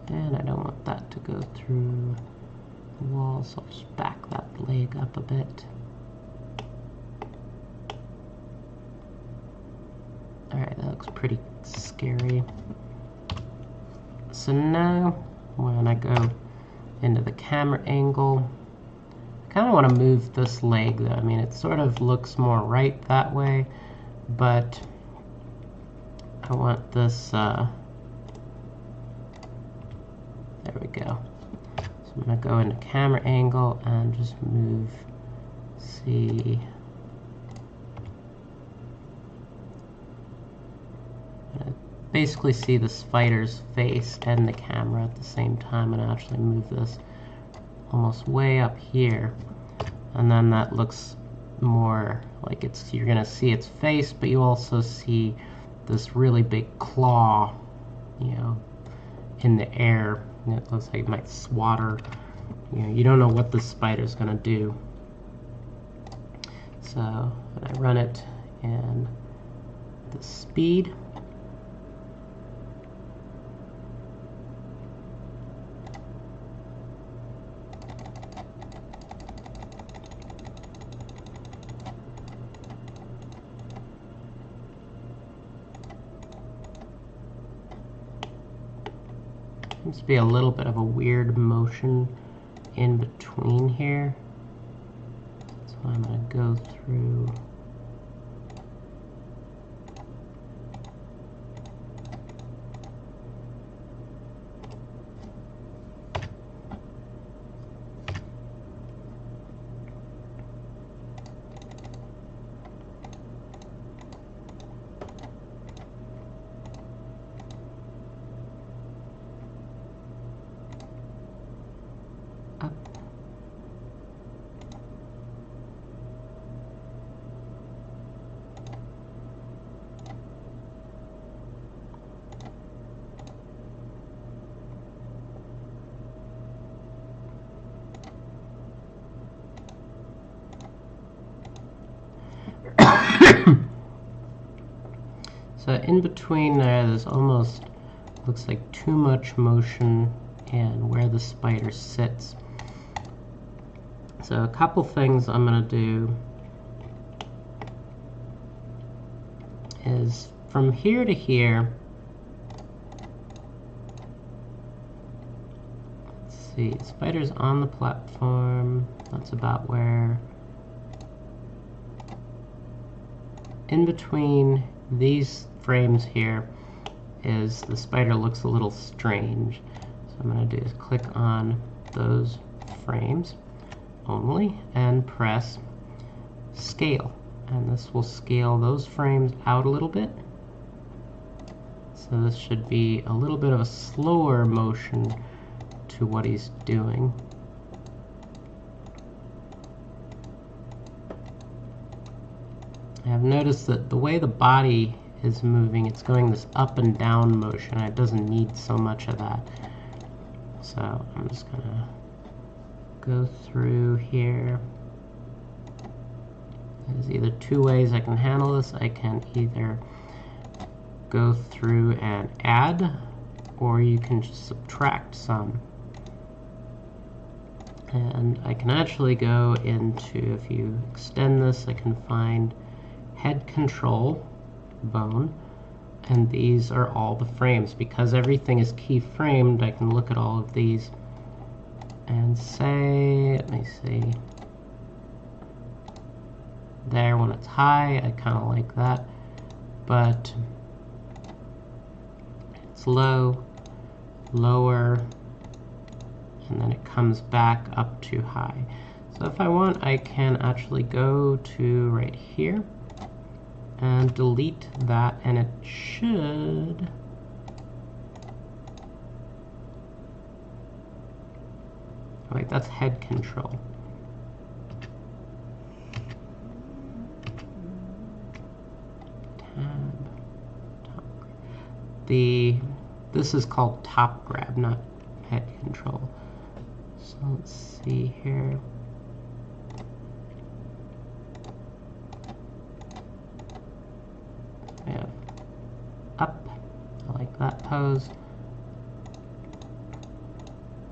And I don't want that to go through the wall, so I'll just back that leg up a bit. Alright, that looks pretty scary. So now, when I go into the camera angle, I kind of want to move this leg though. I mean, it sort of looks more right that way, but I want this, there we go. So I'm going to go into camera angle and just move, see, basically see the spider's face and the camera at the same time, and actually move this almost way up here, and then that looks more like you're gonna see its face, but you also see this really big claw, you know, in the air. And it looks like it might swatter. You know, you don't know what the spider's gonna do. So when I run it in the speed, seems to be a little bit of a weird motion in between here. So I'm going to go through up. So in between there's almost, looks like too much motion and where the spider sits. So a couple things I'm going to do is from here to here, let's see, the spider's on the platform, that's about where in between these frames here is the spider looks a little strange. So I'm going to do is click on those frames only and press scale, and this will scale those frames out a little bit. So this should be a little bit of a slower motion to what he's doing. I've noticed that the way the body is moving, it's going this up and down motion. It doesn't need so much of that. So I'm just gonna go through here. There's either two ways I can handle this. I can either go through and add, or you can just subtract some. And I can actually go into, if you extend this, I can find head control bone, and these are all the frames. Because everything is keyframed, I can look at all of these and say, let me see, there when it's high, I kind of like that, but it's low, lower, and then it comes back up to high. So if I want, I can actually go to right here and delete that, and it should wait, that's head control. Tab, top. This is called top grab, not head control. So let's see here. We have up, I like that pose.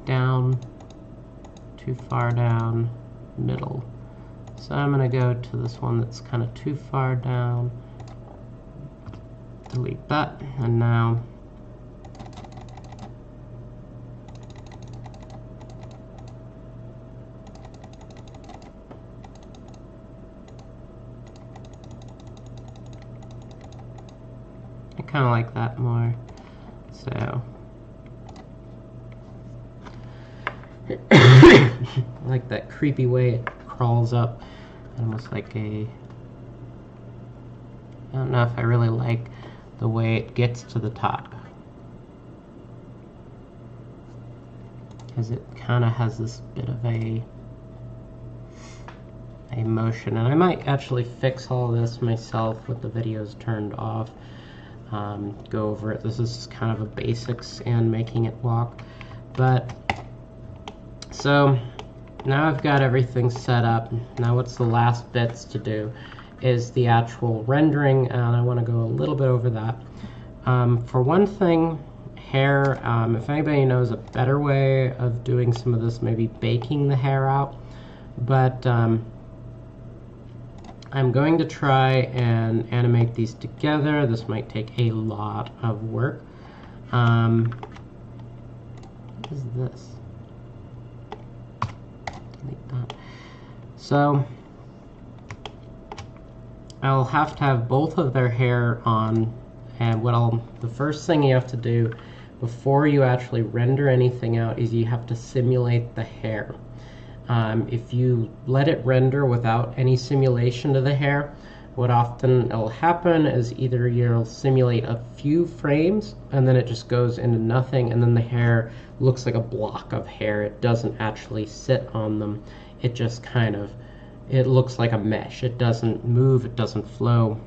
Down, too far down, middle. So I'm going to go to this one that's kind of too far down. Delete that, and now I kind of like that more. So I like that creepy way it crawls up, almost like a, I don't know if I really like the way it gets to the top, because it kind of has this bit of a motion. And I might actually fix all this myself with the videos turned off, go over it. This is kind of a basics and making it walk. But so now I've got everything set up. Now what's the last bits to do is the actual rendering, and I want to go a little bit over that. For one thing, hair, if anybody knows a better way of doing some of this, maybe baking the hair out, but I'm going to try and animate these together. This might take a lot of work. What is this? Delete that. So I'll have to have both of their hair on, and the first thing you have to do before you actually render anything out is you have to simulate the hair. If you let it render without any simulation to the hair, what often will happen is either you'll simulate a few frames and then it just goes into nothing, and then the hair looks like a block of hair. It doesn't actually sit on them. It just kind of, it looks like a mesh. It doesn't move, it doesn't flow.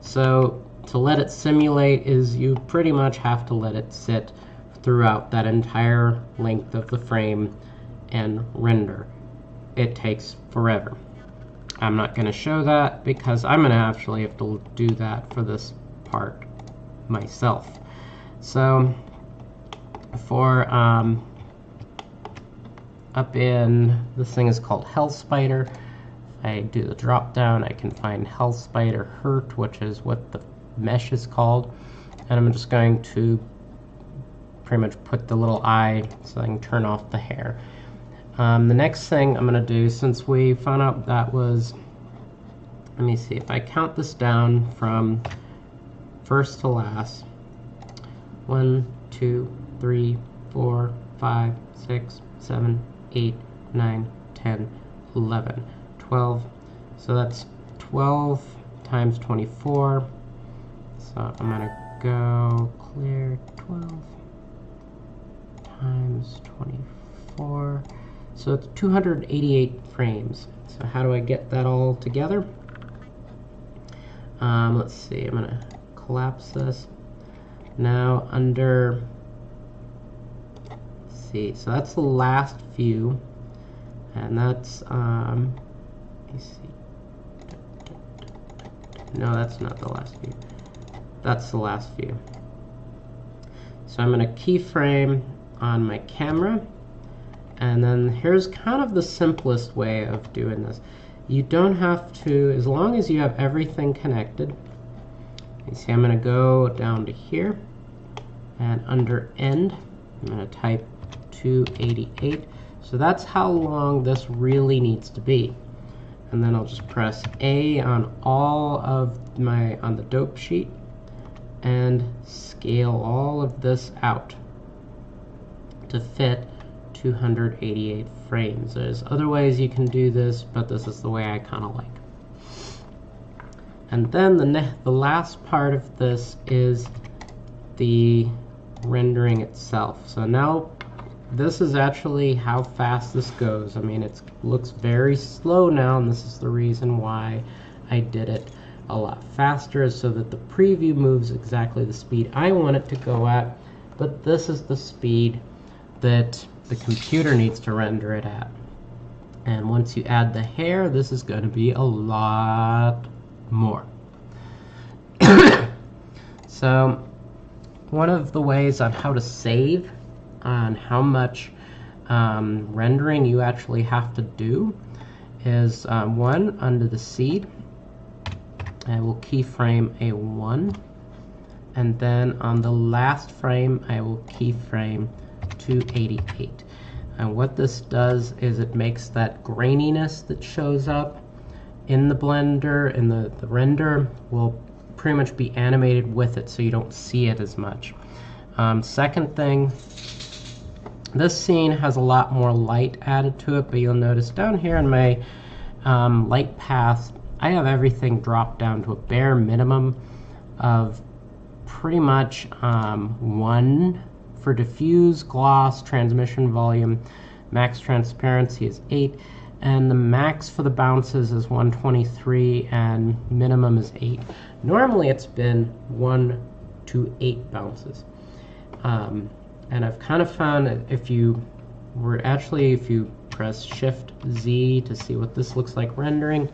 So to let it simulate is you pretty much have to let it sit throughout that entire length of the frame and render. It takes forever. I'm not going to show that because I'm going to actually have to do that for this part myself. So for up in, this thing is called Hell Spider. If I do the drop down, I can find Hell Spider Hurt, which is what the mesh is called, and I'm just going to pretty much put the little eye so I can turn off the hair. The next thing I'm going to do, since we found out that was let me see, if I count this down from first to last, 1, 2, 3, 4, 5, 6, 7, 8, 9, 10, 11, 12. So that's 12 times 24. So I'm going to go clear 12 times 24. So it's 288 frames. So how do I get that all together? Let's see, I'm going to collapse this. Now under, let's see, so that's the last view, and that's, let me see, no, that's not the last view, that's the last view. So I'm going to keyframe on my camera, and then here's kind of the simplest way of doing this. You don't have to, as long as you have everything connected. You see, I'm going to go down to here, and under end, I'm going to type 288. So that's how long this really needs to be. And then I'll just press A on all of my, on the dope sheet, and scale all of this out to fit 288 frames. There's other ways you can do this, but this is the way I kind of like. And then the last part of this is the rendering itself. So now this is actually how fast this goes. I mean, it looks very slow now, and this is the reason why I did it a lot faster, so that the preview moves exactly the speed I want it to go at, but this is the speed that the computer needs to render it at. And once you add the hair, this is going to be a lot more. So one of the ways on how to save on how much rendering you actually have to do is one, under the seed, I will keyframe a 1, and then on the last frame I will keyframe 288. And what this does is it makes that graininess that shows up in the blender, in the render, will pretty much be animated with it, so you don't see it as much. Second thing, this scene has a lot more light added to it, but you'll notice down here in my light paths, I have everything dropped down to a bare minimum of pretty much 1 for diffuse, gloss, transmission volume. Max transparency is 8, and the max for the bounces is 123, and minimum is 8. Normally it's been 1 to 8 bounces. And I've kind of found that if you press Shift Z to see what this looks like rendering,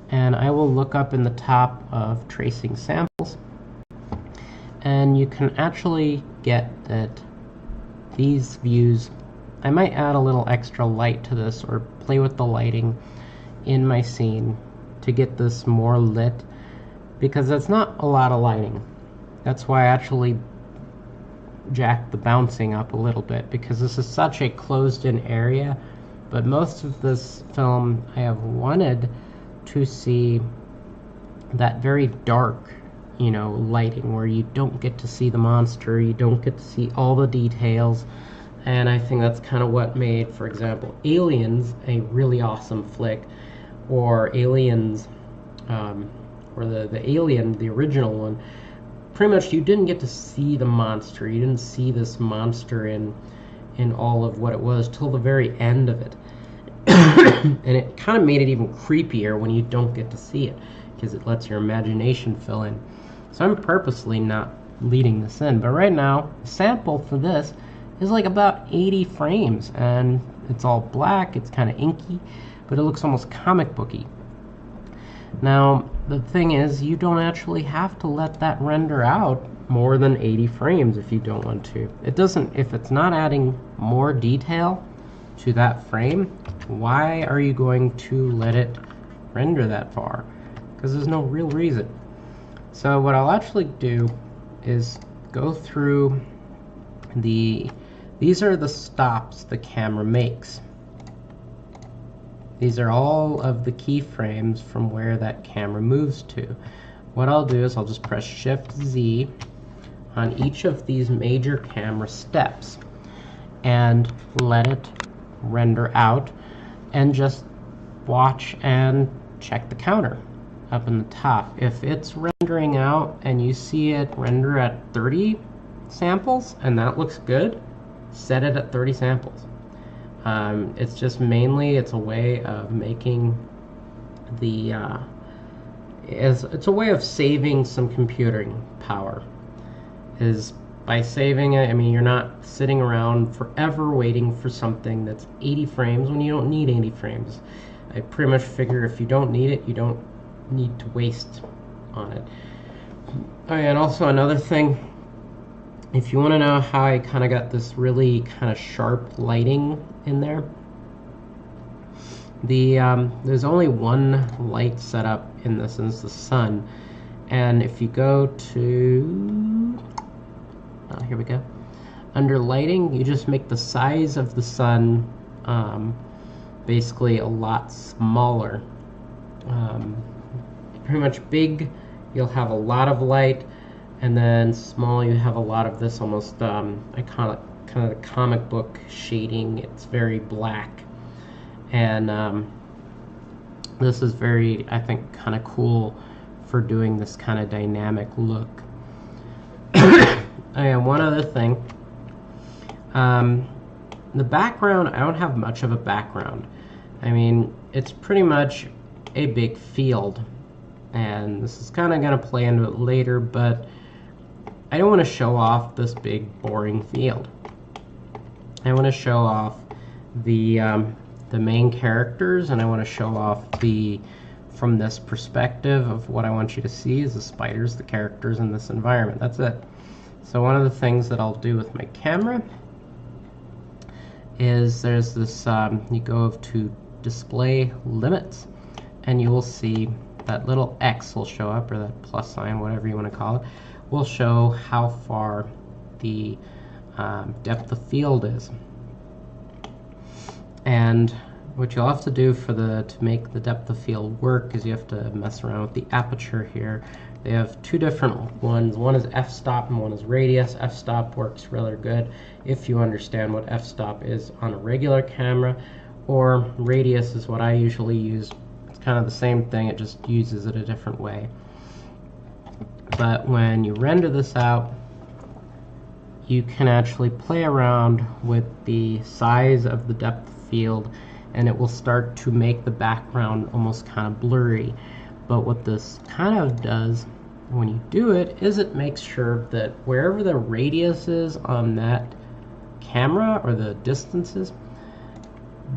and I will look up in the top of tracing samples, and you can actually get that these views, I might add a little extra light to this or play with the lighting in my scene to get this more lit, because that's not a lot of lighting. That's why I actually jacked the bouncing up a little bit, because this is such a closed-in area. But most of this film I have wanted to see that very dark, you know, lighting where you don't get to see the monster, you don't get to see all the details. And I think that's kind of what made, for example, Aliens a really awesome flick, or Aliens, or the Alien, the original one. Pretty much you didn't get to see the monster, you didn't see this monster in all of what it was till the very end of it. And it kind of made it even creepier when you don't get to see it, because it lets your imagination fill in. So I'm purposely not leading this in, but right now the sample for this is like about 80 frames, and it's all black, it's kind of inky, but it looks almost comic booky. Now the thing is, you don't actually have to let that render out more than 80 frames if you don't want to. It doesn't, if it's not adding more detail to that frame, why are you going to let it render that far? Because there's no real reason. So what I'll actually do is go through these are the stops the camera makes. These are all of the keyframes from where that camera moves to. What I'll do is I'll just press Shift Z on each of these major camera steps and let it render out, and just watch and check the counter up in the top. If it's rendering out and you see it render at 30 samples and that looks good, set it at 30 samples. It's just mainly, it's a way of making the it's a way of saving some computing power. Is by saving it, I mean, you're not sitting around forever waiting for something that's 80 frames when you don't need 80 frames. I pretty much figure if you don't need it, you don't need to waste on it. Oh yeah, and also another thing, if you want to know how I kind of got this really kind of sharp lighting in there, there's only one light set up in this, and it's the sun. And if you go to, here we go, under lighting, you just make the size of the sun basically a lot smaller. Pretty much big, you'll have a lot of light, and then small, you have a lot of this almost iconic kind of comic book shading. It's very black, and this is very, I think, kind of cool for doing this kind of dynamic look. And one other thing, the background, I don't have much of a background. I mean, it's pretty much a big field, and this is kind of going to play into it later, but I don't want to show off this big boring field. I want to show off the main characters, and I want to show off from this perspective of what I want you to see is the spiders, the characters in this environment. That's it. So one of the things that I'll do with my camera is there's this, you go to display limits, and you will see that little X will show up, or that plus sign, whatever you want to call it, will show how far the depth of field is. And what you'll have to do to make the depth of field work is you have to mess around with the aperture here. They have two different ones. One is f-stop and one is radius. F-stop works rather good if you understand what f-stop is on a regular camera, or radius is what I usually use. It's kind of the same thing, it just uses it a different way. But when you render this out, you can actually play around with the size of the depth of field, and it will start to make the background almost kind of blurry. But what this kind of does when you do it is it makes sure that wherever the radius is on that camera, or the distances,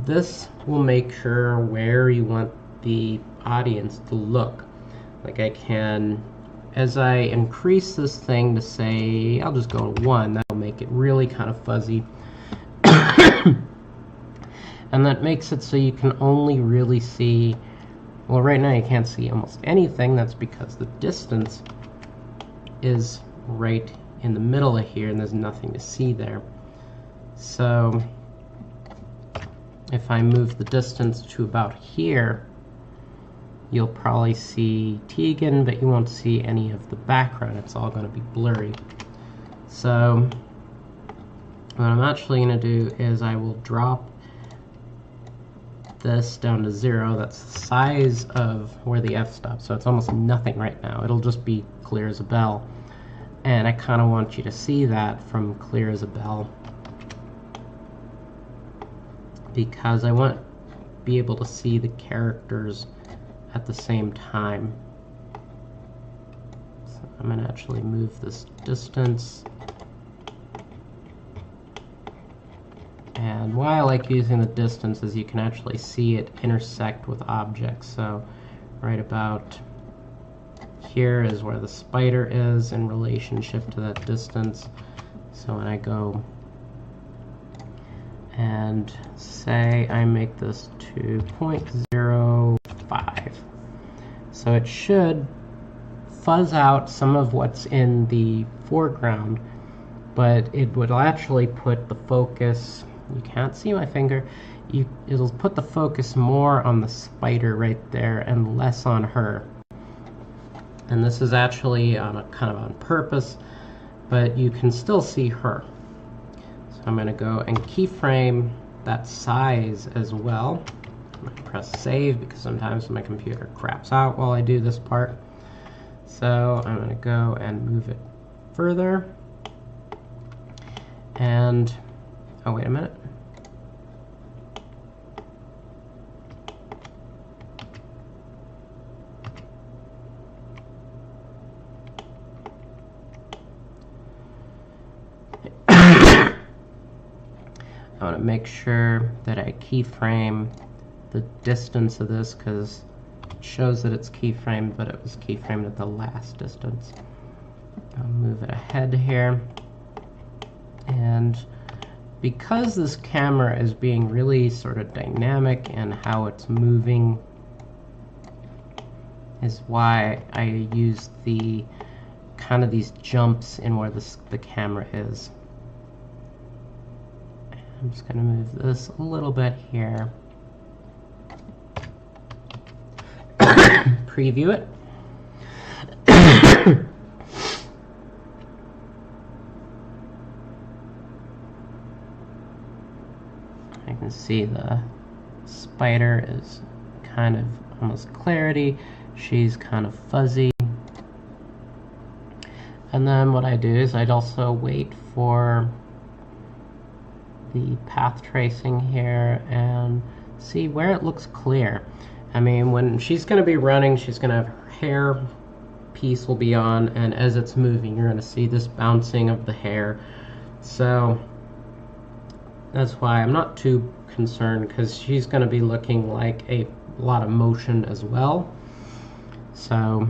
this will make sure where you want the audience to look. Like I can, as I increase this thing to say, I'll just go to 1, that'll make it really kind of fuzzy. And that makes it so you can only really see, well, right now you can't see almost anything. That's because the distance is right in the middle of here and there's nothing to see there. So if I move the distance to about here, you'll probably see Tegan, but you won't see any of the background. It's all going to be blurry. So what I'm actually going to do is I will drop this down to 0. That's the size of where the f-stop, so it's almost nothing right now. It'll just be clear as a bell, and I kind of want you to see that from clear as a bell, because I want to be able to see the characters at the same time. So I'm going to actually move this distance. And why I like using the distance is you can actually see it intersect with objects. So right about here is where the spider is in relationship to that distance. So when I go and say I make this to 0.05, so it should fuzz out some of what's in the foreground, but it would actually put the focus you can't see my finger, it'll put the focus more on the spider right there and less on her. And this is actually on kind of on purpose, but you can still see her. So I'm going to go and keyframe that size as well. I'm going to press save because sometimes my computer craps out while I do this part. So I'm going to go and move it further. And, oh wait a minute. I want to make sure that I keyframe the distance of this because it shows that it's keyframed, but it was keyframed at the last distance. I'll move it ahead here. And because this camera is being really sort of dynamic in how it's moving is why I use the kind of these jumps in where the camera is. I'm just going to move this a little bit here. Preview it. I can see the spider is kind of almost clarity. She's kind of fuzzy. And then what I do is I'd also wait for the path tracing here and see where it looks clear. I mean, when she's going to be running, she's going to have her hair piece will be on, and as it's moving, you're going to see this bouncing of the hair. So that's why I'm not too concerned, because she's going to be looking like a lot of motion as well. So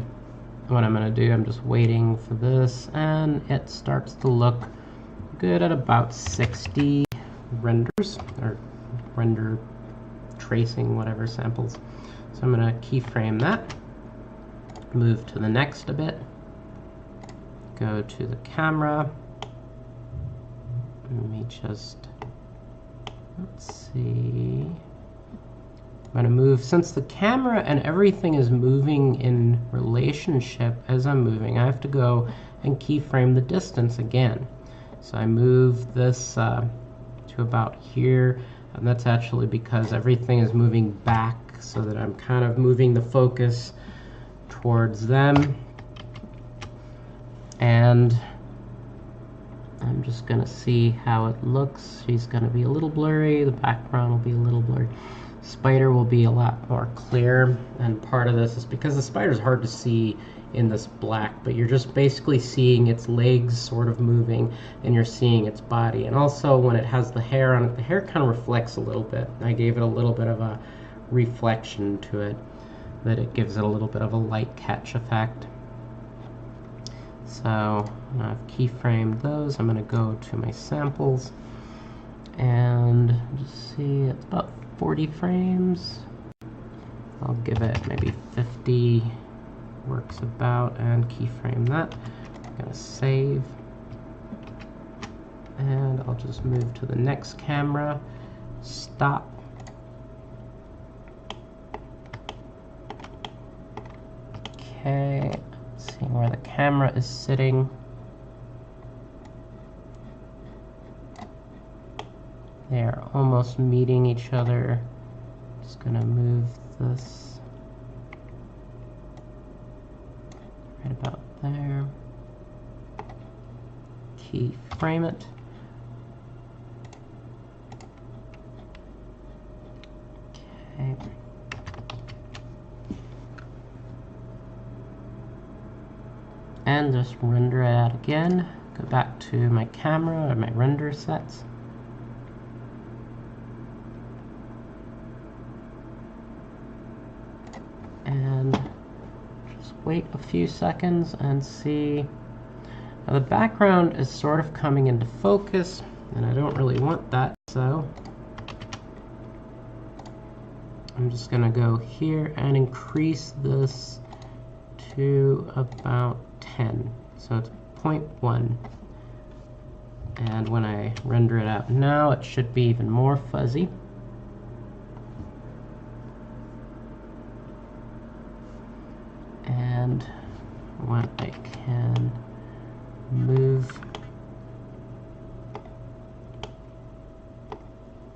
what I'm going to do, I'm just waiting for this, and it starts to look good at about 60 renders, or render tracing, whatever samples. So I'm going to keyframe that, move to the next a bit, go to the camera. Let me just, let's see. I'm going to move, since the camera and everything is moving in relationship as I'm moving, I have to go and keyframe the distance again. So I move this to about here, and that's actually because everything is moving back, so that I'm kind of moving the focus towards them. And I'm just going to see how it looks. She's going to be a little blurry, the background will be a little blurry. Spider will be a lot more clear, and part of this is because the spider's hard to see in this black, but you're just basically seeing its legs sort of moving, and you're seeing its body. And also when it has the hair on it, the hair kind of reflects a little bit. I gave it a little bit of a reflection to it, that it gives it a little bit of a light catch effect. So I've keyframed those. I'm going to go to my samples and just see, it's about 40 frames. I'll give it maybe 50 works about, and keyframe that. I'm going to save, and I'll just move to the next camera, stop. Okay, seeing where the camera is sitting. They are almost meeting each other. Just gonna move this right about there. Keyframe it. Okay. And just render it out again. Go back to my camera or my render sets. And just wait a few seconds and see. Now the background is sort of coming into focus, and I don't really want that, so I'm just gonna go here and increase this to about 10, so it's 0.1. And when I render it out now, it should be even more fuzzy. And when I can move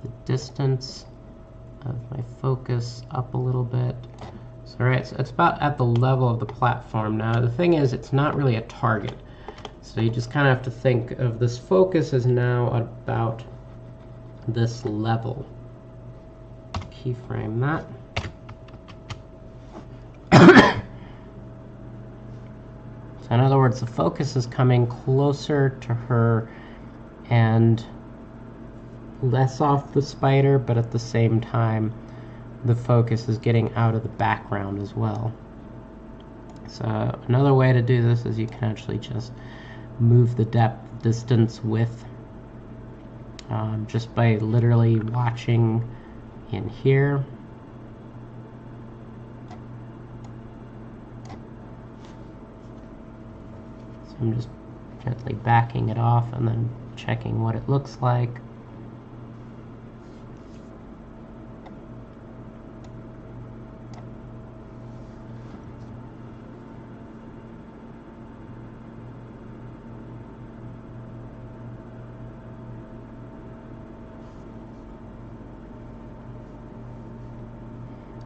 the distance of my focus up a little bit. So right, so it's about at the level of the platform. Now the thing is, it's not really a target. So you just kind of have to think of this focus as now about this level. Keyframe that. So in other words, the focus is coming closer to her and less off the spider, but at the same time, the focus is getting out of the background as well. So another way to do this is you can actually just move the depth distance with just by literally watching in here. So I'm just gently backing it off and then checking what it looks like.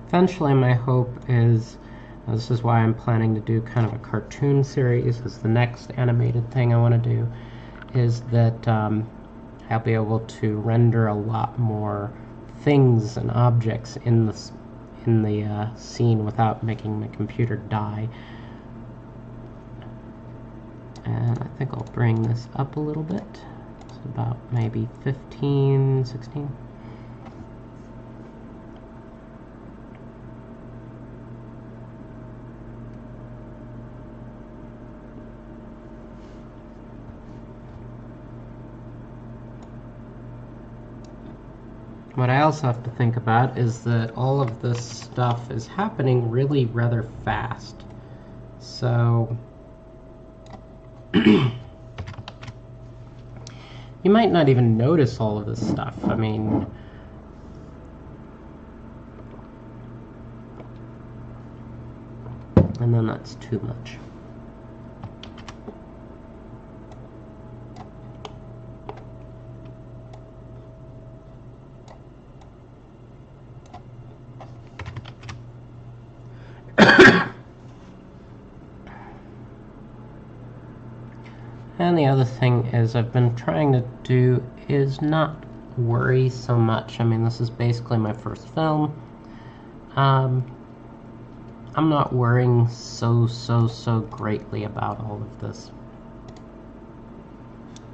Eventually, my hope is, this is why I'm planning to do kind of a cartoon series, is the next animated thing I want to do, is that I'll be able to render a lot more things and objects in the scene without making my computer die. And I think I'll bring this up a little bit. It's about maybe 15, 16. What I also have to think about is that all of this stuff is happening really rather fast. So you might not even notice all of this stuff. I mean, and then that's too much. And the other thing is I've been trying to do is not worry so much. I mean, this is basically my first film. I'm not worrying so greatly about all of this.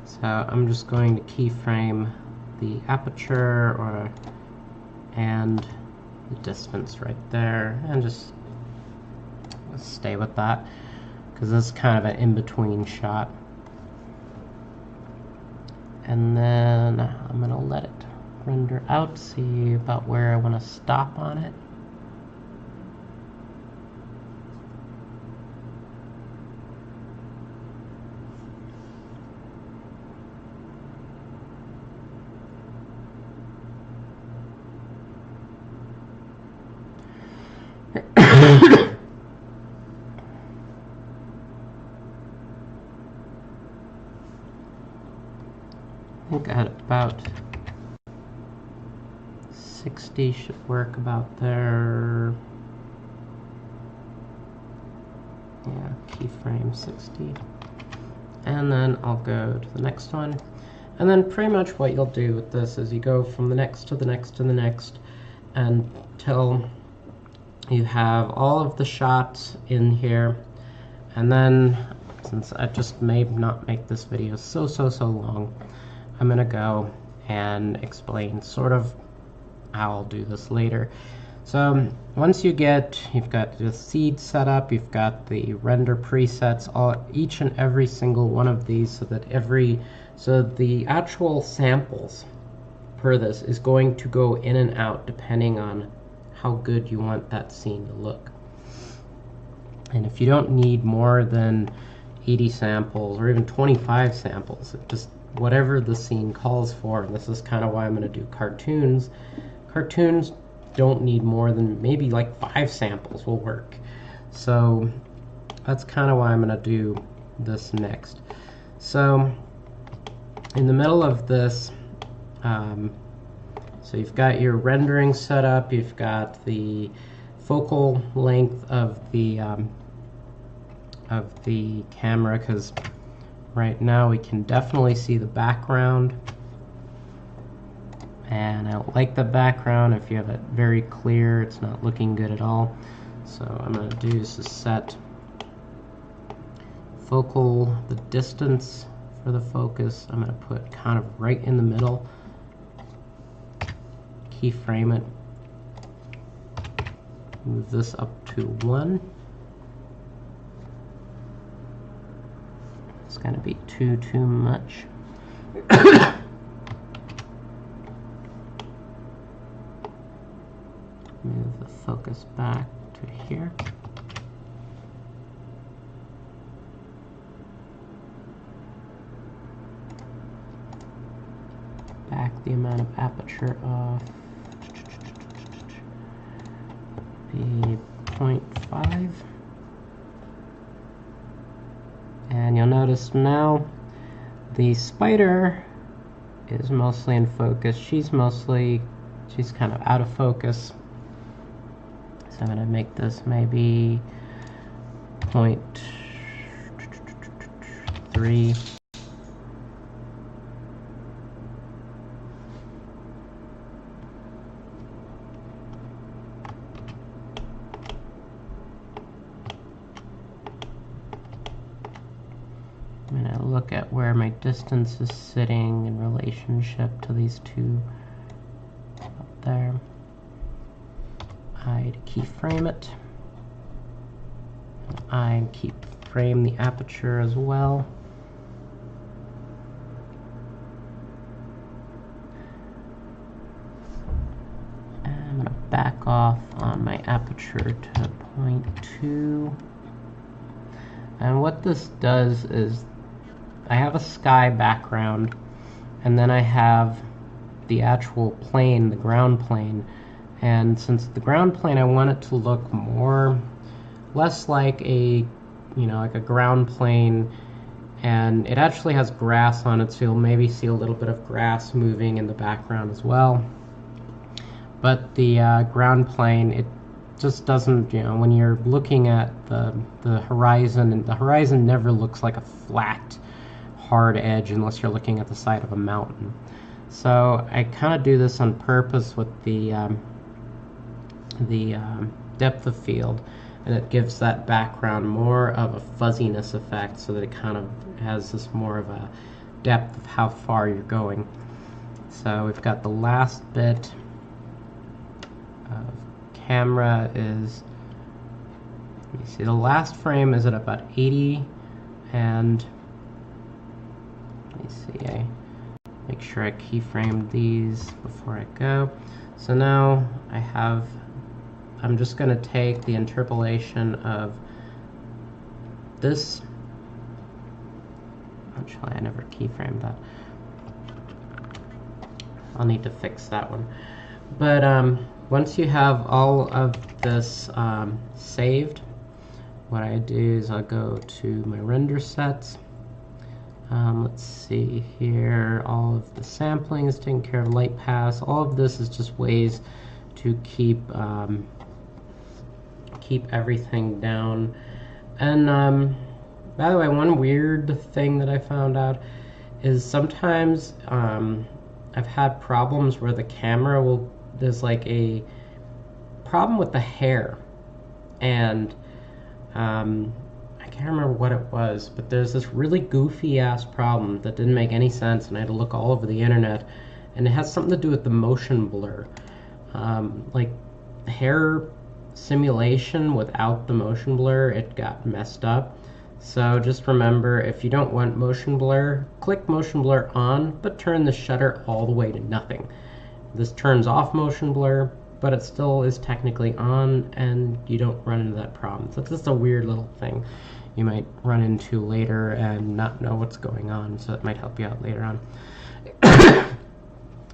So I'm just going to keyframe the aperture and the distance right there, and just stay with that, because this is kind of an in-between shot. And then I'm going to let it render out, see about where I want to stop on it. I think at about 60 should work about there. Yeah, keyframe 60. And then I'll go to the next one. And then pretty much what you'll do with this is you go from the next to the next to the next until you have all of the shots in here. And then, since I just may not make this video so long, I'm gonna go and explain sort of how I'll do this later. So once you've got the seed set up, you've got the render presets, each and every single one of these, so the actual samples per this is going to go in and out depending on how good you want that scene to look. And if you don't need more than 80 samples or even 25 samples. It just whatever the scene calls for. And this is kind of why I'm going to do cartoons. Cartoons don't need more than maybe like 5 samples will work. So that's kind of why I'm going to do this next. So in the middle of this, so you've got your rendering set up, you've got the focal length of the camera, because right now we can definitely see the background, and I don't like the background. If you have it very clear, it's not looking good at all. So I'm going to do is to set focal, the distance for the focus, I'm going to put kind of right in the middle, keyframe it, move this up to 1. It's going to be too much. Move the focus back to here. Back the amount of aperture off. Be 0.5. And you'll notice now the spider is mostly in focus. She's kind of out of focus. So I'm going to make this maybe 0.3. I'm going to look at where my distance is sitting in relationship to these two up there. I keyframe it. I keyframe the aperture as well. And I'm going to back off on my aperture to 0.2. And what this does is I have a sky background, and then I have the actual plane, the ground plane. And since the ground plane, I want it to look less like a, like a ground plane, and it actually has grass on it, so you'll maybe see a little bit of grass moving in the background as well. But the ground plane, it just doesn't, when you're looking at the horizon, and the horizon never looks like a flat, hard edge unless you're looking at the side of a mountain. So I kind of do this on purpose with the depth of field, and it gives that background more of a fuzziness effect, so that it kind of has this more of a depth of how far you're going. So we've got the last bit of camera is, let me see, the last frame is at about 80, and let me see, I make sure I keyframe these before I go. So now I'm just going to take the interpolation of this. Actually, I never keyframed that. I'll need to fix that one. But once you have all of this saved, what I do is I'll go to my render sets. Let's see here, all of the sampling is taken care of, light pass. All of this is just ways to keep everything down. And by the way, one weird thing that I found out is sometimes I've had problems where the camera there's like a problem with the hair, and I can't remember what it was, but there's this really goofy ass problem that didn't make any sense, and I had to look all over the internet, and it has something to do with the motion blur. Like hair simulation without the motion blur, it got messed up. So just remember, if you don't want motion blur, click motion blur on, but turn the shutter all the way to nothing. This turns off motion blur, but it still is technically on, and you don't run into that problem. So it's just a weird little thing. you might run into later and not know what's going on, so it might help you out later on.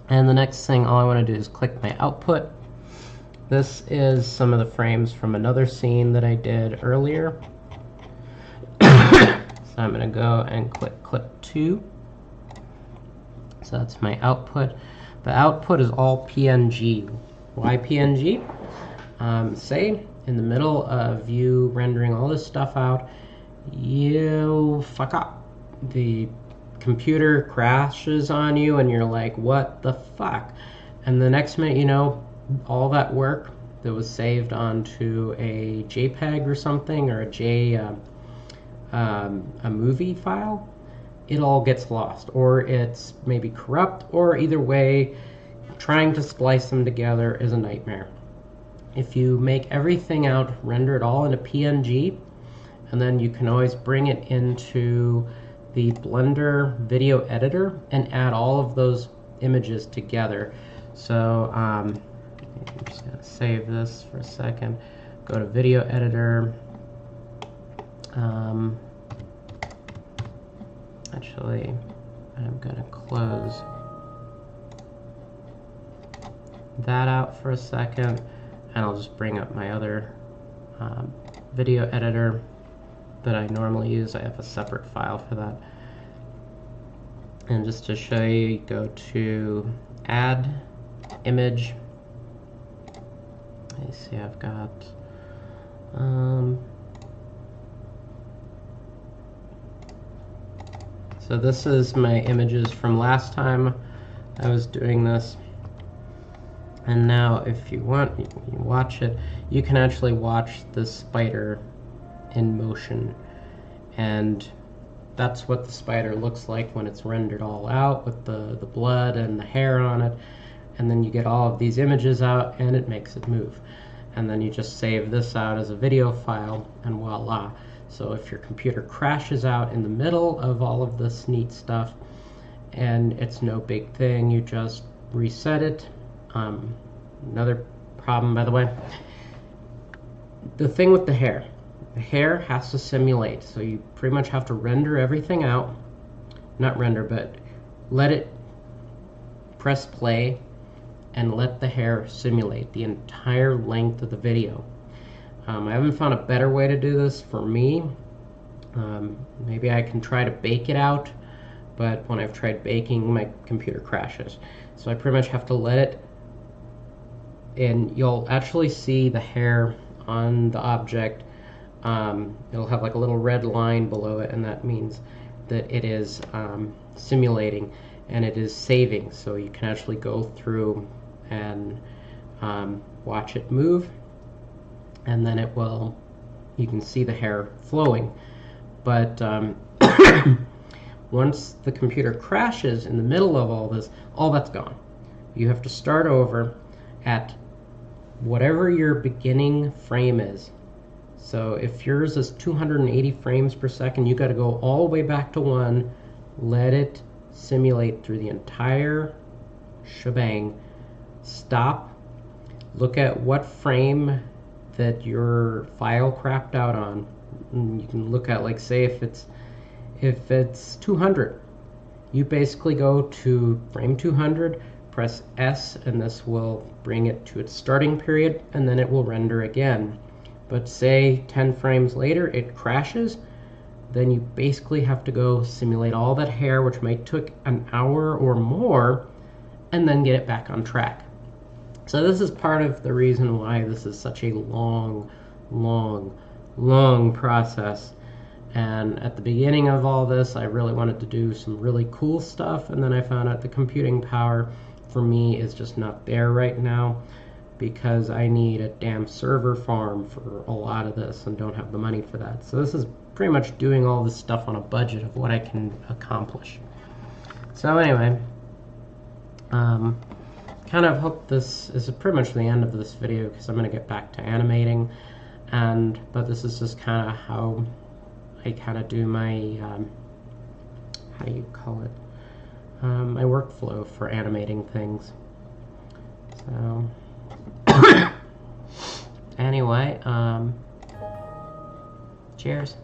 And the next thing, all I want to do is click my output. This is some of the frames from another scene that I did earlier. So I'm going to go and click clip 2. So that's my output. The output is all PNG. Why PNG? Say in the middle of you rendering all this stuff out, you fuck up. The computer crashes on you and you're like, what the fuck? And the next minute you know, all that work that was saved onto a JPEG or something, or a movie file, it all gets lost, or it's maybe corrupt, or either way, trying to splice them together is a nightmare. If you make everything out, render it all into PNG, and then you can always bring it into the Blender video editor and add all of those images together. So I'm just going to save this for a second. Go to video editor. Actually, I'm going to close that out for a second, and I'll just bring up my other video editor that I normally use. I have a separate file for that. And just to show you, go to add image. You see I've got so this is my images from last time I was doing this. And now if you want, you can watch it. You can actually watch the spider in motion. And that's what the spider looks like when it's rendered all out with the blood and the hair on it. And then you get all of these images out and it makes it move. And then you just save this out as a video file and voila. So if your computer crashes out in the middle of all of this neat stuff, and it's no big thing, you just reset it. Another problem, by the way, the thing with the hair has to simulate, so you pretty much have to render everything out. Not render, but let it press play and let the hair simulate the entire length of the video. I haven't found a better way to do this for me. Maybe I can try to bake it out, but when I've tried baking, my computer crashes. So I pretty much have to let it, and you'll actually see the hair on the object. It'll have like a little red line below it, and that means that it is simulating and it is saving. So you can actually go through and watch it move, and then it will, you can see the hair flowing. But once the computer crashes in the middle of all this, all that's gone. You have to start over at whatever your beginning frame is. So if yours is 280 frames per second, you got to go all the way back to 1, let it simulate through the entire shebang, stop, look at what frame that your file crapped out on. And you can look at, like, say if it's 200, you basically go to frame 200, press S, and this will bring it to its starting period, and then it will render again. But say 10 frames later it crashes, then you basically have to go simulate all that hair, which might take an hour or more, and then get it back on track. So this is part of the reason why this is such a long process. And at the beginning of all this, I really wanted to do some really cool stuff, and then I found out the computing power for me is just not there right now, because I need a damn server farm for a lot of this and don't have the money for that. So this is pretty much doing all this stuff on a budget of what I can accomplish. So anyway, kind of hope this is pretty much the end of this video, because I'm going to get back to animating. But this is just kind of how I kind of do my, how do you call it, my workflow for animating things. So anyway, cheers.